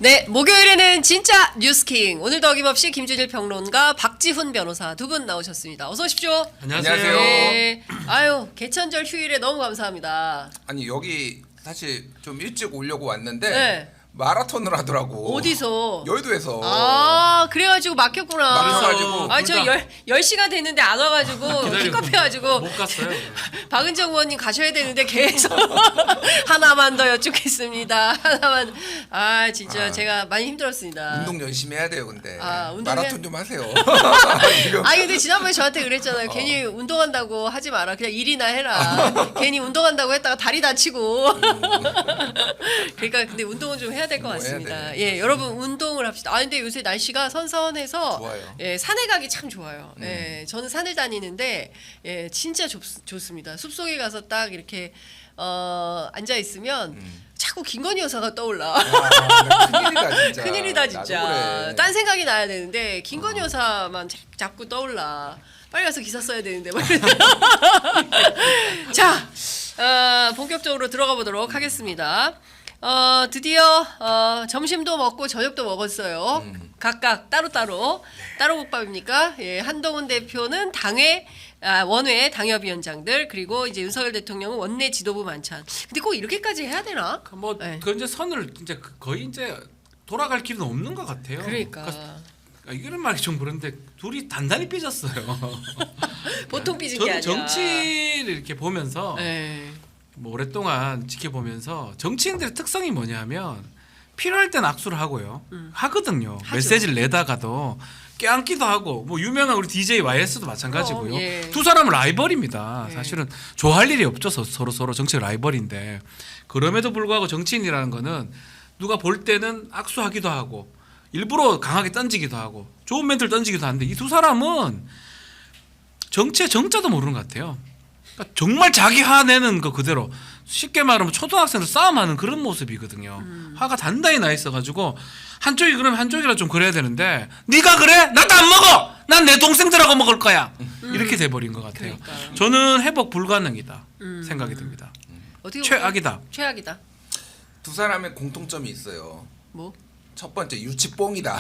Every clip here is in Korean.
네, 목요일에는 진짜 뉴스킹. 오늘도 어김없이 김준일 평론가, 박지훈 변호사 두 분 나오셨습니다. 어서 오십시오. 안녕하세요. 네. 아유, 개천절 휴일에 너무 감사합니다. 아니 여기 사실 좀 일찍 오려고 왔는데 네. 마라톤을 하더라고. 어디서? 여의도에서. 아, 그래가지고 막혔구나. 막혀가지고. 아, 저 10시간 됐는데 안 와가지고 픽업해가지고 못 갔어요. 박은정 의원님 가셔야 되는데 계속 하나만 더 여쭙겠습니다. 하나만. 아, 진짜 제가 많이 힘들었습니다. 운동 열심히 해야 돼요, 근데. 운동해? 마라톤 좀 하세요. 지금. 아니 근데 지난번에 저한테 그랬잖아요. 괜히 운동한다고 하지 마라. 그냥 일이나 해라. 괜히 운동한다고 했다가 다리 다치고. 그러니까 근데 운동은 좀 해야 될 것 같습니다. 예, 여러분 운동을 합시다. 아 근데 요새 날씨가 선선해서 좋아요. 예, 산에 가기 참 좋아요. 예, 저는 산을 다니는데 예, 진짜 좋습니다. 숲속에 가서 딱 이렇게 앉아 있으면 자꾸 김건희 여사가 떠올라. 큰일이다 진짜. 큰일이다 나도 진짜. 그래. 딴 생각이 나야 되는데 김건희 여사만 자꾸 떠올라. 빨리 가서 기사 써야 되는데. 자, 본격적으로 들어가 보도록 하겠습니다. 드디어 점심도 먹고 저녁도 먹었어요. 각각 따로따로 국밥입니까? 예, 한동훈 대표는 당회 원외 당협위원장들 그리고 이제 윤석열 대통령은 원내 지도부 만찬. 근데 꼭 이렇게까지 해야 되나? 뭐 네. 그 이제 선을 이제 거의 이제 돌아갈 길은 없는 것 같아요. 그러니까 이런 말이 좀 그런데 둘이 단단히 삐졌어요. 보통 삐진 게 저는 아니라. 정치를 이렇게 보면서 네. 뭐 오랫동안 지켜보면서 정치인들의 특성이 뭐냐면 필요할 땐 악수를 하고요. 하거든요. 하죠. 메시지를 내다가도 껴안기도 하고 뭐 유명한 우리 DJ YS도 마찬가지고요. 예. 두 사람은 라이벌입니다. 예. 사실은 사실은 좋아할 일이 없죠. 서로 정치 라이벌인데 그럼에도 불구하고 정치인이라는 거는 누가 볼 때는 악수하기도 하고 일부러 강하게 던지기도 하고 좋은 멘트를 던지기도 하는데 이 두 사람은 정치의 정자도 모르는 것 같아요. 그러니까 정말 자기 화내는 거 그대로 쉽게 말하면 초등학생들 싸움하는 그런 모습이거든요. 화가 단단히 나 있어가지고 한쪽이 그러면 한쪽이라 좀 그래야 되는데 네가 그래? 나도 안 먹어. 난 내 동생들하고 먹을 거야. 이렇게 돼버린 것 같아요. 그러니까요. 저는 회복 불가능이다 생각이 듭니다. 어떻게 최악이다. 최악이다. 두 사람의 공통점이 있어요. 뭐? 첫 번째 유치뽕이다.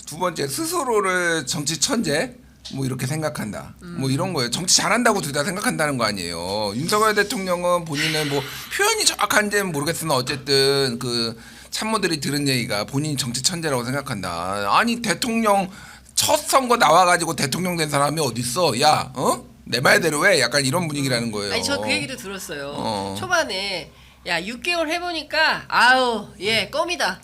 두 번째 스스로를 정치 천재 뭐 이렇게 생각한다. 뭐 이런 거예요. 정치 잘한다고 둘 다 생각한다는 거 아니에요. 윤석열 대통령은 본인은 뭐 표현이 정확한지는 모르겠으나 어쨌든 그 참모들이 들은 얘기가 본인이 정치 천재라고 생각한다. 아니 대통령 첫 선거 나와가지고 대통령 된 사람이 어딨어? 야, 내 말대로 왜? 약간 이런 분위기라는 거예요. 아니 저 그 얘기도 들었어요. 초반에 야 6개월 해보니까 아우 예 껌이다.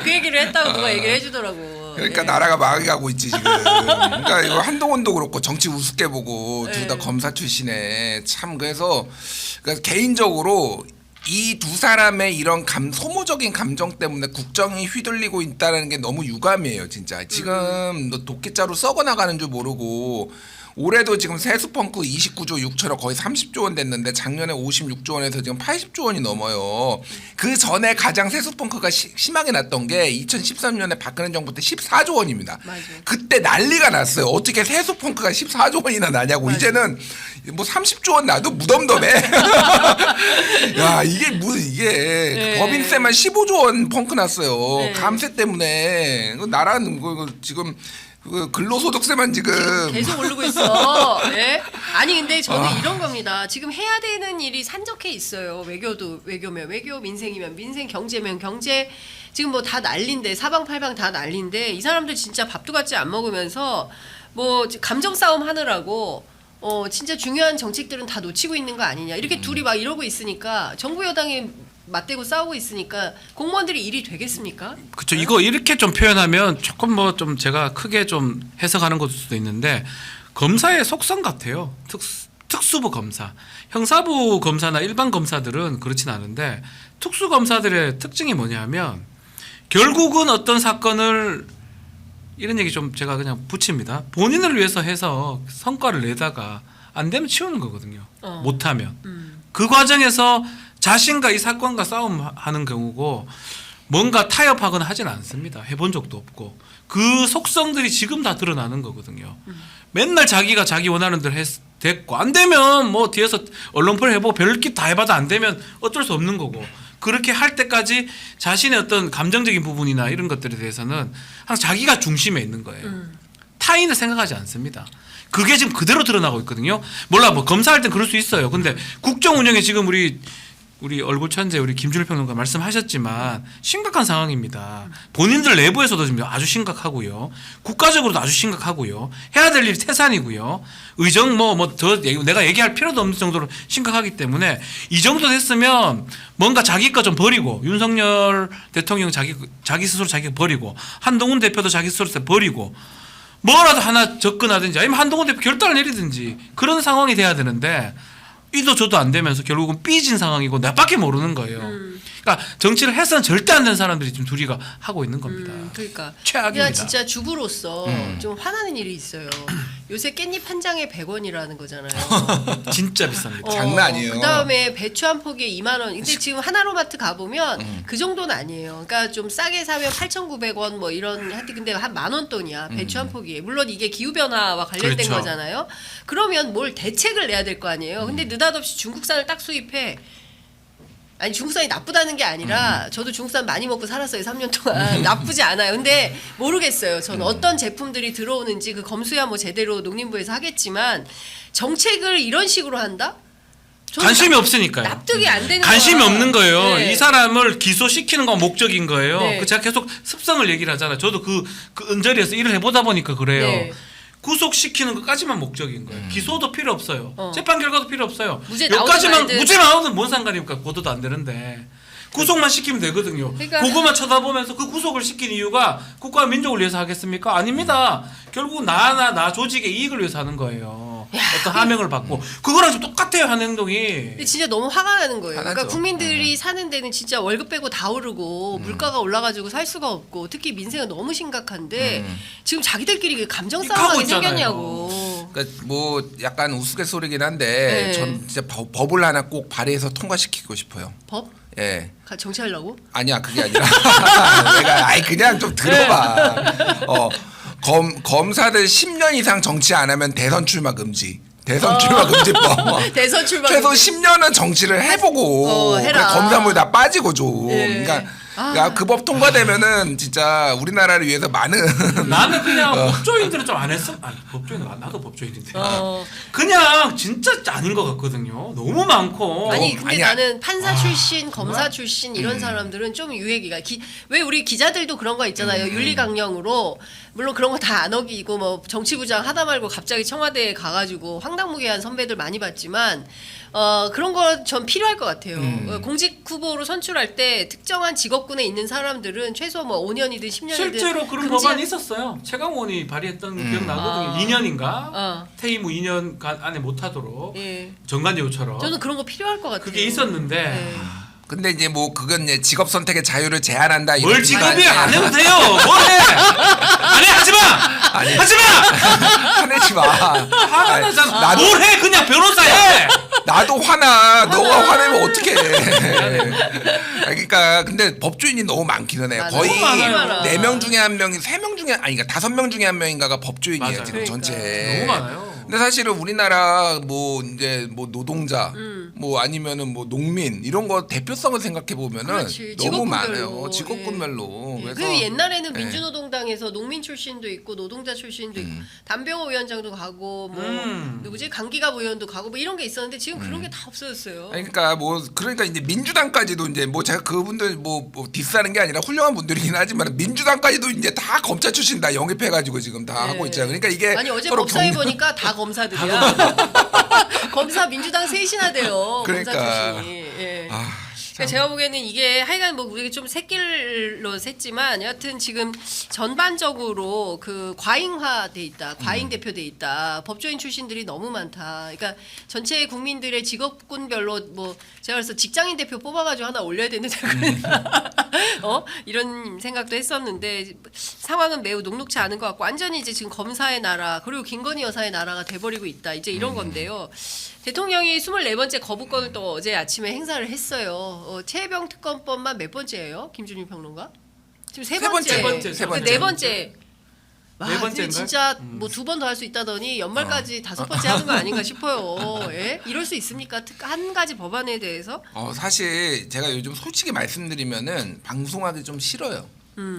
그 얘기를 했다고 누가 얘기를 해주더라고. 그러니까 예. 나라가 망해가고 있지 지금. 그러니까 이거 한동훈도 그렇고 정치 우습게 보고 둘 다 네. 검사 출신에 참 그래서 개인적으로 이 두 사람의 이런 소모적인 감정 때문에 국정이 휘둘리고 있다는 게 너무 유감이에요 진짜. 지금 너 도끼자루 썩어나가는 줄 모르고 올해도 지금 세수펑크 29조 6천억 거의 30조 원 됐는데 작년에 56조 원에서 지금 80조 원이 넘어요. 그 전에 가장 세수펑크가 심하게 났던 게 2013년에 박근혜 정부 때 14조 원입니다. 맞아요. 그때 난리가 났어요. 어떻게 세수펑크가 14조 원이나 나냐고. 맞아요. 이제는 뭐 30조 원 나도 무덤덤해. 야 이게 네. 법인세만 15조 원 펑크 났어요. 네. 감세 때문에 나라는 지금 그 근로소득세만 지금 계속 오르고 있어. 예? 아니 근데 저는 이런 겁니다. 지금 해야 되는 일이 산적해 있어요. 외교도 외교면 외교, 민생이면 민생, 경제면 경제. 지금 뭐 다 난린데 사방팔방 다 난린데 이 사람들 진짜 밥도 같이 안 먹으면서 뭐 감정 싸움 하느라고 진짜 중요한 정책들은 다 놓치고 있는 거 아니냐. 이렇게 둘이 막 이러고 있으니까 정부 여당이 맞대고 싸우고 있으니까 공무원들이 일이 되겠습니까? 그렇죠. 이거 이렇게 좀 표현하면 조금 뭐 좀 제가 크게 좀 해석하는 것일 수도 있는데 검사의 속성 같아요. 특수부 검사, 형사부 검사나 일반 검사들은 그렇진 않은데 특수 검사들의 특징이 뭐냐면 결국은 어떤 사건을 이런 얘기 좀 제가 그냥 붙입니다. 본인을 위해서 해서 성과를 내다가 안 되면 치우는 거거든요. 못하면 그 과정에서 자신과 이 사건과 싸움하는 경우고 뭔가 타협하거나 하진 않습니다. 해본 적도 없고 그 속성들이 지금 다 드러나는 거거든요. 맨날 자기가 자기 원하는 대로 됐고 안 되면 뭐 뒤에서 언론포를 해보고 별짓 다 해봐도 안 되면 어쩔 수 없는 거고 그렇게 할 때까지 자신의 어떤 감정적인 부분이나 이런 것들에 대해서는 항상 자기가 중심에 있는 거예요. 타인을 생각하지 않습니다. 그게 지금 그대로 드러나고 있거든요. 몰라 뭐 검사할 땐 그럴 수 있어요. 근데 국정 운영에 지금 우리 얼굴 천재 우리 김준일 평론가 말씀하셨지만 심각한 상황입니다. 본인들 내부에서도 지금 아주 심각하고요. 국가적으로도 아주 심각하고요. 해야 될 일이 태산이고요. 의정 더 내가 얘기할 필요도 없는 정도로 심각하기 때문에 이 정도 됐으면 뭔가 자기 거 좀 버리고 윤석열 대통령 자기 스스로 자기 버리고 한동훈 대표도 자기 스스로 버리고 뭐라도 하나 접근하든지 아니면 한동훈 대표 결단을 내리든지 그런 상황이 돼야 되는데 이도 저도 안 되면서 결국은 삐진 상황이고 나밖에 모르는 거예요. 그러니까 정치를 해서는 절대 안 되는 사람들이 지금 둘이가 하고 있는 겁니다. 그러니까 최악입니다. 야 진짜 주부로서 좀 화나는 일이 있어요. 요새 깻잎 한 장에 100원이라는 거잖아요. 진짜 비쌉니다. 장난 아니에요. 그다음에 배추 한 포기에 2만 원. 근데 지금 하나로마트 가보면 그 정도는 아니에요. 그러니까 좀 싸게 사면 8,900원 뭐 이런 하여튼 근데 한 10,000원 돈이야. 배추 한 포기에. 물론 이게 기후 변화와 관련된 그렇죠. 거잖아요. 그러면 뭘 대책을 내야 될 거 아니에요. 근데 느닷없이 중국산을 딱 수입해. 아니 중국산이 나쁘다는 게 아니라 저도 중국산 많이 먹고 살았어요 3년 동안 나쁘지 않아요. 근데 모르겠어요. 저는 어떤 제품들이 들어오는지 그 검수야 뭐 제대로 농림부에서 하겠지만 정책을 이런 식으로 한다? 저는 관심이 없으니까요. 납득이 안 되는 관심이 거야. 없는 거예요. 네. 이 사람을 기소시키는 건 목적인 거예요. 네. 제가 계속 습성을 얘기를 하잖아요. 저도 그 은저리에서 일을 해보다 보니까 그래요. 네. 구속시키는 것까지만 목적인 거예요. 기소도 필요 없어요. 재판 결과도 필요 없어요. 무죄 나오든 여기까지만 말든. 무죄 나오든 뭔 상관입니까? 보도도 안 되는데. 구속만 시키면 되거든요. 그러니까. 그거만 쳐다보면서 그 구속을 시킨 이유가 국가와 민족을 위해서 하겠습니까? 아닙니다. 결국 나 조직의 이익을 위해서 하는 거예요. 어떤 하명을 받고 그거랑 좀 똑같아요 하는 행동이. 근데 진짜 너무 화가 나는 거예요. 그러니까 화나죠. 국민들이 사는 데는 진짜 월급 빼고 다 오르고 물가가 올라가지고 살 수가 없고 특히 민생은 너무 심각한데 지금 자기들끼리 감정 하고 싸움하게 있잖아요. 생겼냐고. 그러니까 뭐 약간 우스갯소리긴 한데 네. 전 진짜 법을 하나 꼭 발의해서 통과시키고 싶어요. 법? 예. 정치하려고? 아니야 그게 아니라 내가 그냥 좀 들어봐. 검사들 10년 이상 정치 안 하면 대선 출마 금지. 대선 출마 금지법. 대선 출마 최소 금지. 10년은 정치를 해보고 해라. 그래, 검사물 다 빠지고 좀. 예. 그러니까 그 법 통과되면은 진짜 우리나라를 위해서 많은 나는 그냥 법조인들은 좀 안 했어. 아니 법조인 나도 법조인인데. 어. 그냥 진짜 아닌 것 같거든요. 너무 많고. 아니 근데 아니야. 나는 판사 출신, 검사 출신 이런 사람들은 좀 유예기가 왜 우리 기자들도 그런 거 있잖아요. 윤리강령으로 물론 그런 거 다 안 어기고 뭐 정치부장 하다 말고 갑자기 청와대에 가가지고 황당무계한 선배들 많이 봤지만 그런 거 전 필요할 것 같아요. 공직 후보로 선출할 때 특정한 직업군에 있는 사람들은 최소 뭐 5년이든 10년이든 실제로 그런 법안이 있었어요. 최강원이 발의했던 거 기억나거든요. 2년인가? 퇴임 후 2년간 안에 못하도록 예. 정관예우처럼. 저는 그런 거 필요할 것 같아요. 그게 있었는데 네. 근데 이제 뭐 그건 이제 직업 선택의 자유를 제한한다. 뭘 이런 직업이 비판이- 안 해도 돼요. 뭘 해? 아니 하지 마. 하지 마. 화내지 마. 화가 아니, 나잖아. 나도 뭘 해? 그냥 변호사 해. 나도 화나. 너가 화내면 어떡해. 그러니까 근데 법조인이 너무 많기는 해요. 맞아. 거의 너무 많아요. 4명 중에 1명이 3명 중에 아니 그러니까 5명 중에 1명인가가 법조인이에요. 맞아요. 지금 그러니까. 전체에. 너무 많아요. 근데 사실은 우리나라 뭐 이제 뭐 노동자 뭐 아니면은 뭐 농민 이런 거 대표성을 생각해 보면은 그렇지. 너무 직업군별로. 많아요. 직업군별로. 예. 그래서 그 옛날에는 예. 민주노동당에서 농민 출신도 있고 노동자 출신도 있고 담병호 위원장도 가고 뭐 누구지 강기갑 의원도 가고 뭐 이런 게 있었는데 지금 그런 게 다 없어졌어요. 아니, 그러니까 뭐 그러니까 이제 민주당까지도 이제 뭐 제가 그분들 뭐 디스하는 게 아니라 훌륭한 분들이긴 하지만 민주당까지도 이제 다 검찰 출신 다 영입해가지고 지금 다 하고 있잖아요. 그러니까 이게 아니 어제 서로 법사위 경- 보니까 다 검사들이야. 검사 민주당 셋이나 돼요. 그러니까. 검사 출신이. 예. 그러니까 제가 보기에는 이게 하여간 뭐 우리가 좀 새길로 샜지만 여하튼 지금 전반적으로 그 과잉화돼 있다. 과잉 대표돼 있다. 법조인 출신들이 너무 많다. 그러니까 전체 국민들의 직업군별로 뭐 제가 그래서 직장인 대표 뽑아가지고 하나 올려야 되는데 이런 생각도 했었는데 상황은 매우 녹록치 않은 것 같고 완전히 이제 지금 검사의 나라 그리고 김건희 여사의 나라가 돼버리고 있다. 이제 이런 건데요. 대통령이 24번째 거부권을 또 어제 아침에 행사를 했어요. 최혜병 특검법만 몇 번째예요? 김준일 평론가? 지금 세 번째. 번째. 세 그 번째. 네 번째. 와, 네 근데 번째인가요? 진짜 뭐 2번 더 할 수 있다더니 연말까지 5번째 하는 거 아닌가 싶어요. 예? 이럴 수 있습니까? 한 가지 법안에 대해서 사실 제가 요즘 솔직히 말씀드리면은 방송하기 좀 싫어요.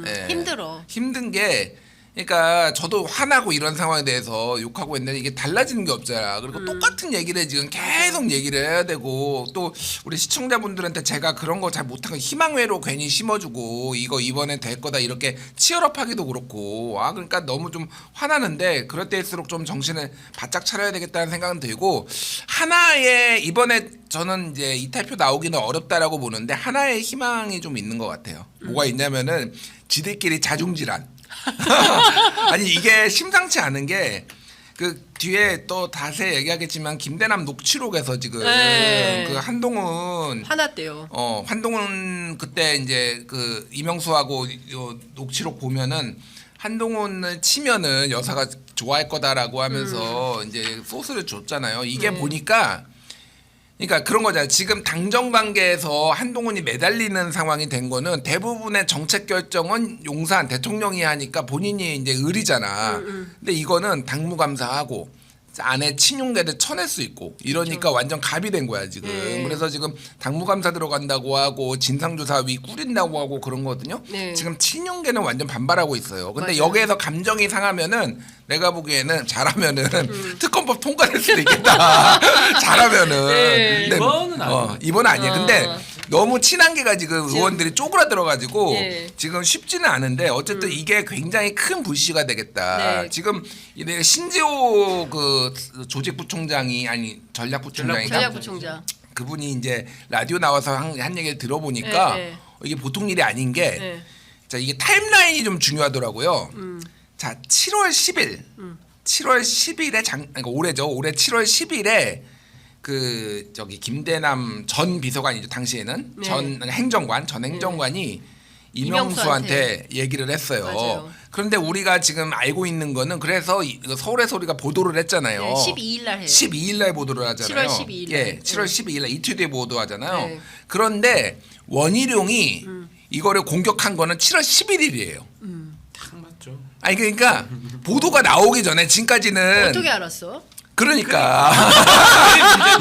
예. 힘들어. 힘든 게 그러니까 저도 화나고 이런 상황에 대해서 욕하고 있는데 이게 달라지는 게 없잖아. 그리고 똑같은 얘기를 지금 계속 얘기를 해야 되고 또 우리 시청자분들한테 제가 그런 거 잘 못하고 희망회로 괜히 심어주고 이거 이번에 될 거다 이렇게 치열업하기도 그렇고 그러니까 너무 좀 화나는데 그럴 때일수록 좀 정신을 바짝 차려야 되겠다는 생각은 들고 하나의 이번에 저는 이제 이탈표 나오기는 어렵다라고 보는데 하나의 희망이 좀 있는 것 같아요. 뭐가 있냐면은 지들끼리 자중질환. 아니 이게 심상치 않은 게 그 뒤에 또 다시 얘기하겠지만 김대남 녹취록에서 지금 네. 그 한동훈 화났대요. 한동훈 그때 이제 그 이명수하고 요 녹취록 보면은 한동훈을 치면은 여사가 좋아할 거다라고 하면서 이제 소스를 줬잖아요. 이게 보니까 그러니까 그런 거잖아요. 지금 당정 관계에서 한동훈이 매달리는 상황이 된 거는 대부분의 정책 결정은 용산 대통령이 하니까 본인이 이제 의리잖아. 근데 이거는 당무감사하고 안에 친윤계들 쳐낼 수 있고 이러니까 완전 갑이 된 거야 지금. 네. 그래서 지금 당무감사 들어간다고 하고 진상조사위 꾸린다고 하고 그런 거거든요. 네. 지금 친윤계는 완전 반발하고 있어요. 근데 맞아요. 여기에서 감정이 상하면은 내가 보기에는 잘하면은 특검법 통과될 수도 있겠다. 잘하면은. 네. 근데 이번은 아니에요. 이번 아니에요. 근데 너무 친한 게가 지금 지금- 의원들이 쪼그라들어가지고 예. 지금 쉽지는 않은데 어쨌든 이게 굉장히 큰 불씨가 되겠다. 네. 지금 이 신지호 그 조직부총장이 아니 전략부총장인가? 전략부총장. 그분이 이제 라디오 나와서 한 얘기를 들어보니까 네, 네. 이게 보통 일이 아닌 게 네. 자, 이게 타임라인이 좀 중요하더라고요. 자, 7월 10일. 7월 10일에 그러니까 올해죠. 올해 7월 10일에 그 저기 김대남 전 비서관이죠. 당시에는 네. 전 행정관이 이명수한테 얘기를 했어요. 맞아요. 그런데 우리가 지금 알고 있는 거는 그래서 서울의 소리가 보도를 했잖아요. 네, 12일 날 해요. 12일 날 보도를 하잖아요. 7월 12일 날. 예, 7월 12일 날 이틀 뒤에 보도하잖아요. 네. 그런데 원희룡이 이거를 공격한 거는 7월 11일이에요. 딱 맞죠. 아니 그러니까 보도가 나오기 전에 지금까지는 어떻게 알았어? 그러니까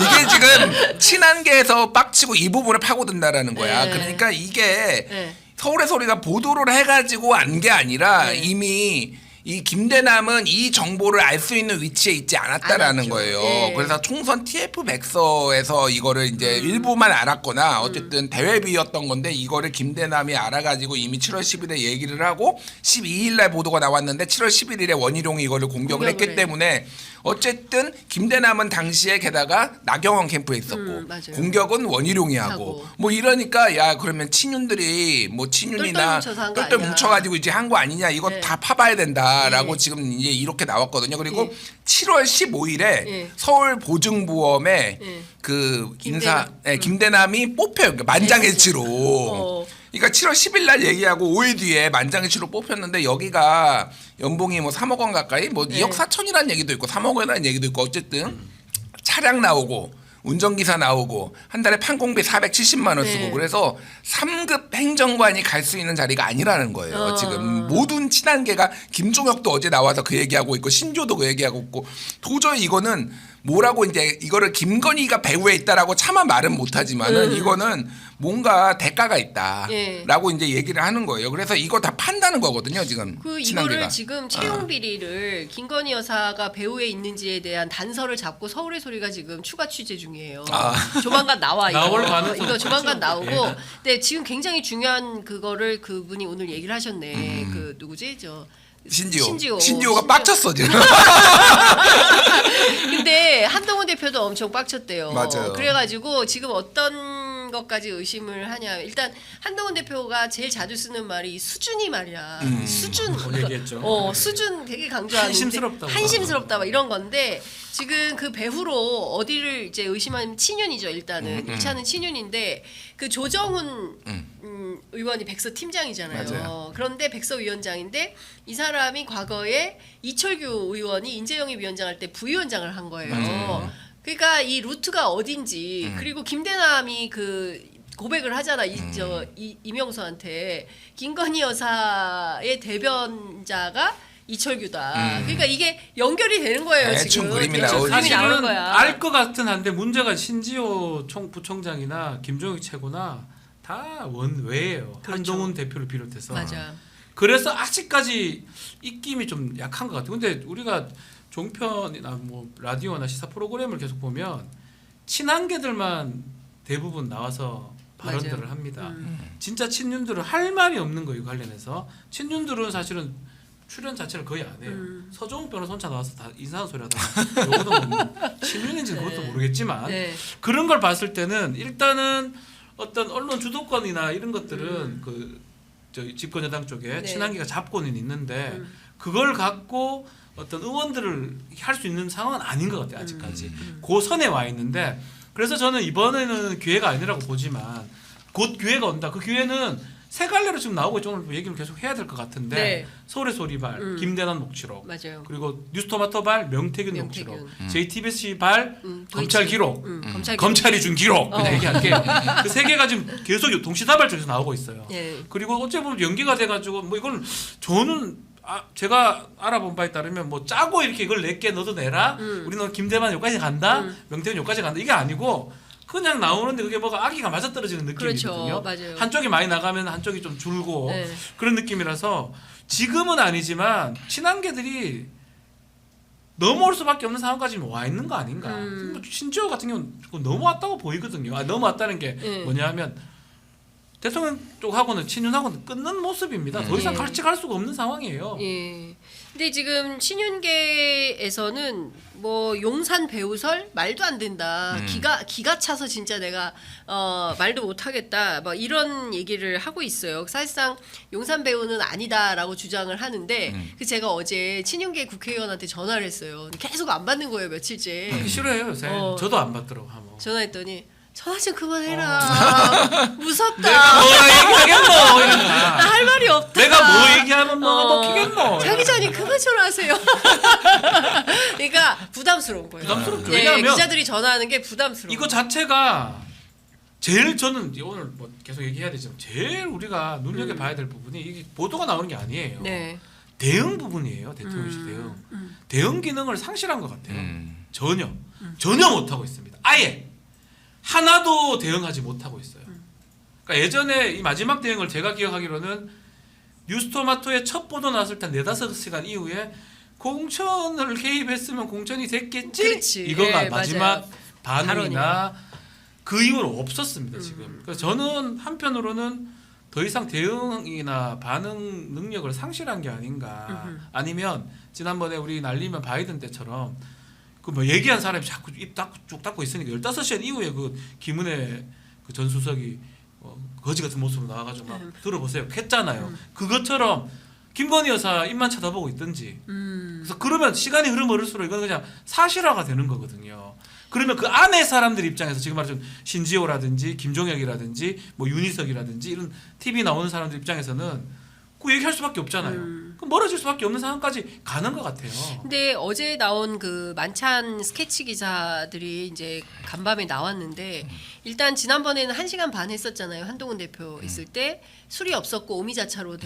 이게 지금 친한계에서 빡치고 이 부분을 파고든다라는 거야. 네. 그러니까 이게 네. 서울의 소리가 보도를 해가지고 안 게 아니라 네. 이미 이 김대남은 이 정보를 알 수 있는 위치에 있지 않았다라는 알았죠. 거예요. 예. 그래서 총선 TF 백서에서 이거를 이제 일부만 알았거나 어쨌든 대회비였던 건데 이거를 김대남이 알아가지고 이미 7월 10일에 얘기를 하고 12일 날 보도가 나왔는데 7월 11일에 원희룡이 이거를 공격을 했기 해. 때문에 어쨌든 김대남은 당시에 게다가 나경원 캠프에 있었고 맞아요. 공격은 원희룡이 하고 하고. 뭐 이러니까 야 그러면 친윤들이 뭐 친윤이나 똘똘 뭉쳐서 한거 똘똘 아니야. 뭉쳐가지고 이제 한 거 아니냐 이거 네. 다 파봐야 된다라고 예. 지금 이제 이렇게 나왔거든요. 그리고 예. 7월 15일에 예. 서울 보증보험에 예. 그 김대남. 김대남이 뽑혀요. 그러니까 만장일치로. 어. 그러니까 7월 10일 날 얘기하고 5일 뒤에 만장일치로 뽑혔는데 여기가 연봉이 뭐 3억 원 가까이 뭐 네. 2억 4천이라는 얘기도 있고 3억 원이라는 얘기도 있고 어쨌든 차량 나오고 운전기사 나오고 한 달에 판공비 470만 원 쓰고 네. 그래서 3급 행정관이 갈 수 있는 자리가 아니라는 거예요. 지금 모든 친한계가 김종혁도 어제 나와서 그 얘기하고 있고 신조도 그 얘기하고 있고 도저히 이거는 뭐라고 이제 이거를 김건희가 배후에 있다라고 차마 말은 못하지만은 이거는 뭔가 대가가 있다라고 이제 얘기를 하는 거예요. 그래서 이거 다 판다는 거거든요. 지금 그 친한계가. 이거를 지금 채용 비리를 김건희 여사가 배후에 있는지에 대한 단서를 잡고 서울의 소리가 지금 추가 취재 중이에요. 조만간 나와 이거. 나올 가능성이 이거 조만간 크죠. 나오고. 예. 근데 지금 굉장히 중요한 그거를 그분이 오늘 얘기를 하셨네. 그 누구지? 신지호가 빡쳤어 지금. 근데 한동훈 대표도 엄청 빡쳤대요. 맞아요. 그래가지고 지금 어떤 것까지 의심을 하냐. 일단 한동훈 대표가 제일 자주 쓰는 말이 이 수준이 말이야. 수준. 얘기했죠. 수준 되게 강조하는데 한심스럽다고. 한심스럽다 막 이런 건데 지금 그 배후로 어디를 이제 의심하면 친윤이죠. 일단은 1차는 친윤인데 그 조정훈 의원이 백서 팀장이잖아요. 맞아요. 그런데 백서 위원장인데 이 사람이 과거에 이철규 의원이 인재영입 위원장 할 때 부위원장을 한 거예요. 그러니까 이 루트가 어딘지 그리고 김대남이 그 고백을 하잖아. 이명수한테 김건희 여사의 대변자가 이철규다. 그러니까 이게 연결이 되는 거예요. 대충 지금 그림이 대충 나오지. 그림이 나오는 사실은 거야. 알 것 같은 한데 문제가 신지호 부총장이나 김종혁 최고나 다 원외예요. 그렇죠. 한동훈 대표를 비롯해서. 맞아. 그래서 아직까지 입김이 좀 약한 것 같아요. 근데 우리가 종편이나 뭐 라디오나 시사 프로그램을 계속 보면 친한계들만 대부분 나와서 발언들을 맞아요. 합니다. 진짜 친윤들은 할 말이 없는 거예요. 관련해서 친윤들은 사실은 출연 자체를 거의 안 해요. 서정욱 변호사 혼자 나와서 다 이상한 소리 하다가 요거는 뭐 친윤인지 그것도 모르겠지만 네. 그런 걸 봤을 때는 일단은 어떤 언론 주도권이나 이런 것들은 그 저희 집권 여당 쪽에 네. 친한계가 잡고는 있는데 그걸 갖고 어떤 의원들을 할 수 있는 상황은 아닌 것 같아요. 아직까지 그 선에 와 있는데 그래서 저는 이번에는 기회가 아니라고 보지만 곧 기회가 온다. 그 기회는 세 갈래로 지금 나오고 있죠. 오늘 얘기를 계속 해야 될 것 같은데 네. 서울의 소리발 김대남 녹취록 맞아요. 그리고 뉴스토마토발 명태균 명태균. 녹취록 JTBC 발 검찰 기록 검찰 검찰이 준 기록 그냥 얘기할게요. 그 세 개가 지금 계속 동시다발적으로 나오고 있어요. 예. 그리고 어째 보면 연기가 돼가지고 뭐 이건 저는 제가 알아본 바에 따르면 뭐 짜고 이렇게 이걸 몇 개 넣어도 내라. 우리는 김대만 여기까지 간다. 명태균 여기까지 간다. 이게 아니고 그냥 나오는데 그게 뭐가 아기가 맞아떨어지는 느낌이거든요. 그렇죠. 맞아요. 한쪽이 많이 나가면 한쪽이 좀 줄고 네. 그런 느낌이라서 지금은 아니지만 친한계들이 넘어올 수밖에 없는 상황까지 와 있는 거 아닌가. 뭐 신지호 같은 경우는 넘어왔다고 보이거든요. 넘어왔다는 게 뭐냐면 대통령 쪽하고는 친윤하고는 끊는 모습입니다. 더 이상 같이 갈 수가 없는 상황이에요. 예. 근데 지금 친윤계에서는 뭐 용산 배우설 말도 안 된다. 기가 차서 진짜 내가 말도 못 하겠다. 뭐 이런 얘기를 하고 있어요. 사실상 용산 배우는 아니다라고 주장을 하는데 그 제가 어제 친윤계 국회의원한테 전화를 했어요. 계속 안 받는 거예요, 며칠째. 하기 싫어해요, 요새. 저도 안 받더라고. 뭐. 전화했더니 전화 좀 그만해라. 무섭다. 내가 뭐 얘기하겠노 이런다. 나 할 말이 없다. 내가 뭐 얘기하면 너가 먹히겠노. 자기 전에 그만 전화하세요. 그러니까 부담스러운 거예요. 부담스럽죠. 네, 왜냐하면 기자들이 전화하는 게 부담스러워. 이거 자체가 제일 저는 오늘 뭐 계속 얘기해야 되지만 제일 우리가 눈여겨봐야 될 부분이 이게 보도가 나오는 게 아니에요. 네. 대응 부분이에요. 대통령실 대응. 대응 기능을 상실한 것 같아요. 전혀 못하고 있습니다. 아예 하나도 대응하지 못하고 있어요. 그러니까 예전에 이 마지막 대응을 제가 기억하기로는 뉴스토마토의 첫 보도 나왔을 때 4-5시간 이후에 공천을 개입했으면 공천이 됐겠지? 그렇지. 이거가 예, 마지막 맞아요. 반응이나 그 이후로 없었습니다. 지금. 그래서 저는 한편으로는 더 이상 대응이나 반응 능력을 상실한 게 아닌가. 아니면 지난번에 우리 날리면 바이든 때처럼 그 뭐 얘기한 사람이 자꾸 입 쭉 닫고 있으니까 15시간 이후에 그 김은혜 그 전 수석이 거지 같은 모습으로 나와가지고 막 들어보세요 했잖아요. 그것처럼 김건희 여사 입만 쳐다보고 있든지. 그래서 그러면 시간이 흐를수록 이건 그냥 사실화가 되는 거거든요. 그러면 그 안에 사람들 입장에서 지금 말하자면 신지호라든지 김종혁이라든지 뭐 윤희석이라든지 이런 TV 나오는 사람들 입장에서는 그 얘기할 수밖에 없잖아요. 그럼 멀어질 수밖에 없는 상황까지 가는 것 같아요. 근데 어제 나온 그 만찬 스케치 기사들이 이제 간밤에 나왔는데 일단 지난번에는 1시간 반 했었잖아요. 한동훈 대표 있을 때 술이 없었고 오미자차로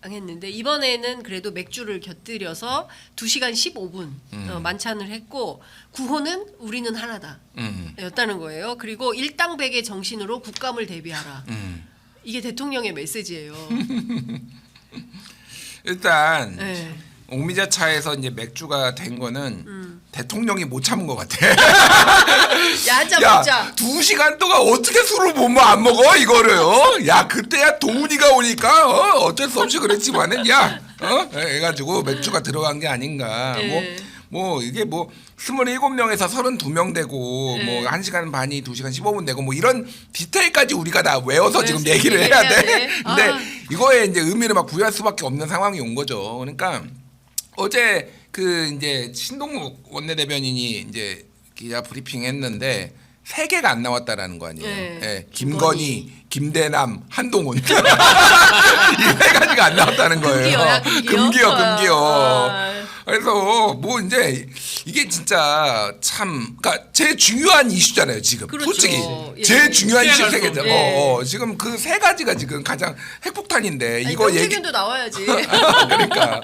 했는데 이번에는 그래도 맥주를 곁들여서 2시간 15분 만찬을 했고 구호는 우리는 하나다 였다는 거예요. 그리고 일당백의 정신으로 국감을 대비하라. 이게 대통령의 메시지예요. 일단 네. 오미자 차에서 이제 맥주가 된 거는 대통령이 못 참은 것 같아. 야, 한잔 야, 먹자. 2시간 동안 어떻게 술을 안 먹어 이거를? 야, 그때야 도훈이가 오니까 어쩔 수 없이 그랬지만은 해가지고 맥주가 들어간 게 아닌가. 네. 뭐 이게 뭐 27명에서 32명 되고 뭐 1시간 반이 2시간 15분 되고 뭐 이런 디테일까지 우리가 다 외워서 지금 얘기를 해야 돼. 근데 이거에 이제 의미를 막 부여할 수밖에 없는 상황이 온 거죠. 그러니까 어제 그 이제 신동욱 원내대변인이 이제 기자 브리핑 했는데 3개가 안 나왔다라는 거 아니에요. 네. 예, 김건희, 김대남, 한동훈 이 3가지가 안 나왔다는 거예요. 금기어야, 금기어. 금기어. 그래서 뭐 이제 이게 진짜 참, 그러니까 제일 중요한 이슈잖아요 지금. 그렇죠. 솔직히 예. 제일 중요한 이슈 피해갈 세 수 개죠. 없는. 예. 지금 그 세 가지가 지금 가장 핵폭탄인데 아니, 이거 얘기. 명태균도 나와야지. 그러니까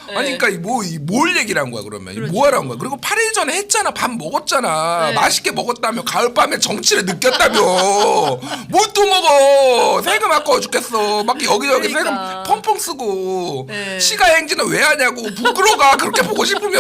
네. 아니 그러니까 뭘 얘기를 한 거야 그러면 그렇죠. 뭐 하라는 거야. 그리고 8일 전에 했잖아. 밥 먹었잖아. 네. 맛있게 먹었다며. 가을밤에 정치를 느꼈다며. 뭘 또 먹어. 세금 아까워 죽겠어. 막 여기저기 그러니까. 세금 펑펑 쓰고 네. 시가행진은 왜 하냐고. 부끄러가 그렇게 보고 싶으면.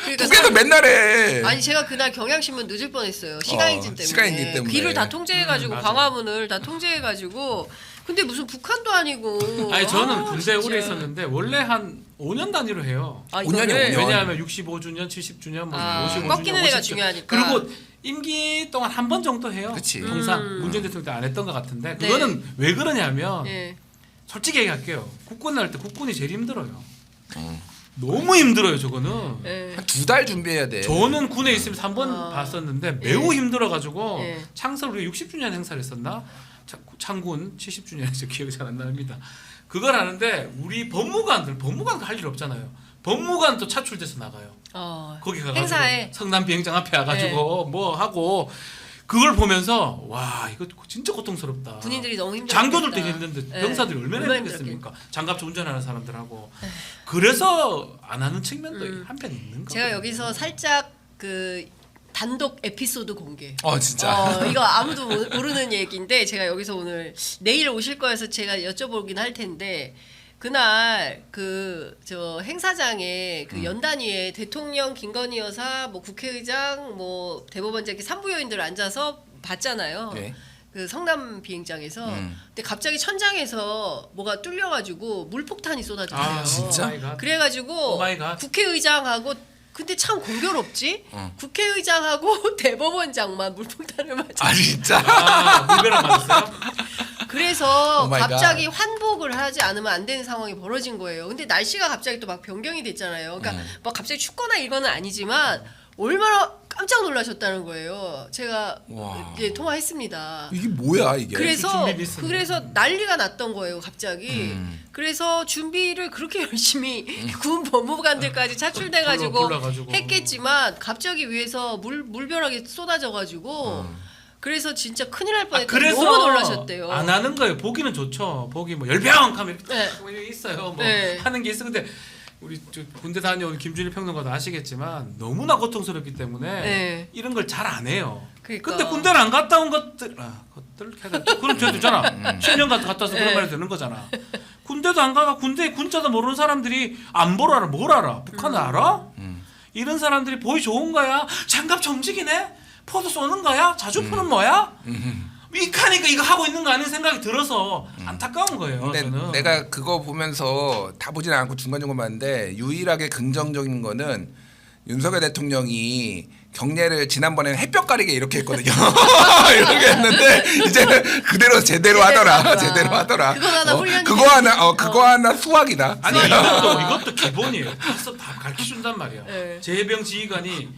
그러니까 국에서 맨날 해. 아니 제가 그날 경향신문 늦을 뻔했어요. 시가행진 때문에. 시가행진 때문에. 길을 다 통제해가지고 맞아요. 광화문을 다 통제해가지고. 근데 무슨 북한도 아니고. 아니 저는 군대 진짜. 오래 있었는데 원래 한 5년 단위로 해요. 아, 5년이요, 이거를? 5년. 왜냐하면 65주년, 70주년, 뭐 아, 55주년, 꺾이는 애가 50주년. 중요하니까. 그리고 임기 동안 한 번 정도 해요. 그치. 통상 문재인 대통령 때 안 했던 것 같은데 네. 그거는 왜 그러냐면 예. 솔직히 얘기할게요. 국군 날 때 국군이 제일 힘들어요. 너무 힘들어요 저거는. 예. 한 2달 준비해야 돼. 저는 군에 있으면서 한 번 아. 봤었는데 매우 예. 힘들어가지고 예. 창설 우리 60주년 행사를 했었나? 창군 70주년에서 기억이 잘 안 납니다. 그걸 하는데 우리 법무관들 할 일 없잖아요. 법무관 또 차출돼서 나가요. 거기 가가지고 행사에. 성남 비행장 앞에 와가지고 뭐 하고 그걸 보면서 와 이거 진짜 고통스럽다. 군인들이 너무 힘들어. 장교들도 힘든데 예. 병사들이 얼마나 얼마나 힘들겠습니까? 장갑차 운전하는 사람들하고 그래서 안 하는 측면도 한편 있는 거. 제가 여기서 살짝 그 단독 에피소드 공개. 진짜. 이거 아무도 모르는 얘기인데 제가 여기서 오늘 내일 오실 거여서 제가 여쭤보긴 할 텐데 그날 그 저 행사장에 그 연단위에 대통령 김건희 여사 뭐 국회의장 뭐 대법원장 이렇게 산부요인들 앉아서 봤잖아요. 네. 그 성남 비행장에서 음. 근데 갑자기 천장에서 뭐가 뚫려가지고 물폭탄이 쏟아졌어요. 아, 진짜? 오마이갓. 그래가지고 오마이갓. 국회의장하고 근데 참 공교롭지? 국회의장하고 대법원장만 물폭탄을 맞아. 아 진짜. 물벼락 맞았어요? 그래서 오마이갓. 갑자기 환복을 하지 않으면 안 되는 상황이 벌어진 거예요. 근데 날씨가 갑자기 또 막 변경이 됐잖아요. 그러니까 막 갑자기 춥거나 이거는 아니지만 얼마나 깜짝 놀라셨다는 거예요. 제가 와. 이제 통화했습니다. 이게 뭐야 이게. 그래서 준비 미스네. 그래서 난리가 났던 거예요 갑자기. 그래서 준비를 그렇게 열심히 군 법무관들까지 차출돼가지고 불러가지고. 했겠지만 갑자기 위에서 물벼락이 쏟아져가지고 그래서 진짜 큰일 날 뻔했다. 그래서 너무 놀라셨대요. 안 하는 거예요. 보기는 좋죠. 보기 뭐 열병 하면 이렇게 네. 딱 있어요. 뭐 네. 하는 게 있어. 근데 우리 저 군대 다녀온 김준일 평론가도 아시겠지만 너무나 고통스럽기 때문에 네. 이런 걸 잘 안 해요. 그러니까. 근데 군대를 안 갔다 온 것들 그럼 저 되잖아. 10년 갔다 와서 그런 네. 말이 되는 거잖아. 군대도 안 가가 군자도 모르는 사람들이 안 보러 알아. 뭘 알아? 북한을 알아? 이런 사람들이 보기 좋은 거야? 장갑차 움직이네? 포도 쏘는 거야? 자주포는 뭐야? 이카니까 이거 하고 있는 거 아닌 생각이 들어서 안타까운 거예요. 근데 저는. 내가 그거 보면서 다 보지는 않고 중간중간 봤는데 유일하게 긍정적인 거는 윤석열 대통령이 경례를 지난번에는 햇볕 가리게 이렇게 했거든요. 이렇게 했는데 이제는 그대로 제대로 하더라. 제대로 하더라. 그거 하나 훈련이 그거 하나 수학이다. 아니 이것도 기본이에요. 다 가르쳐 준단 말이야. 네. 재병 지휘관이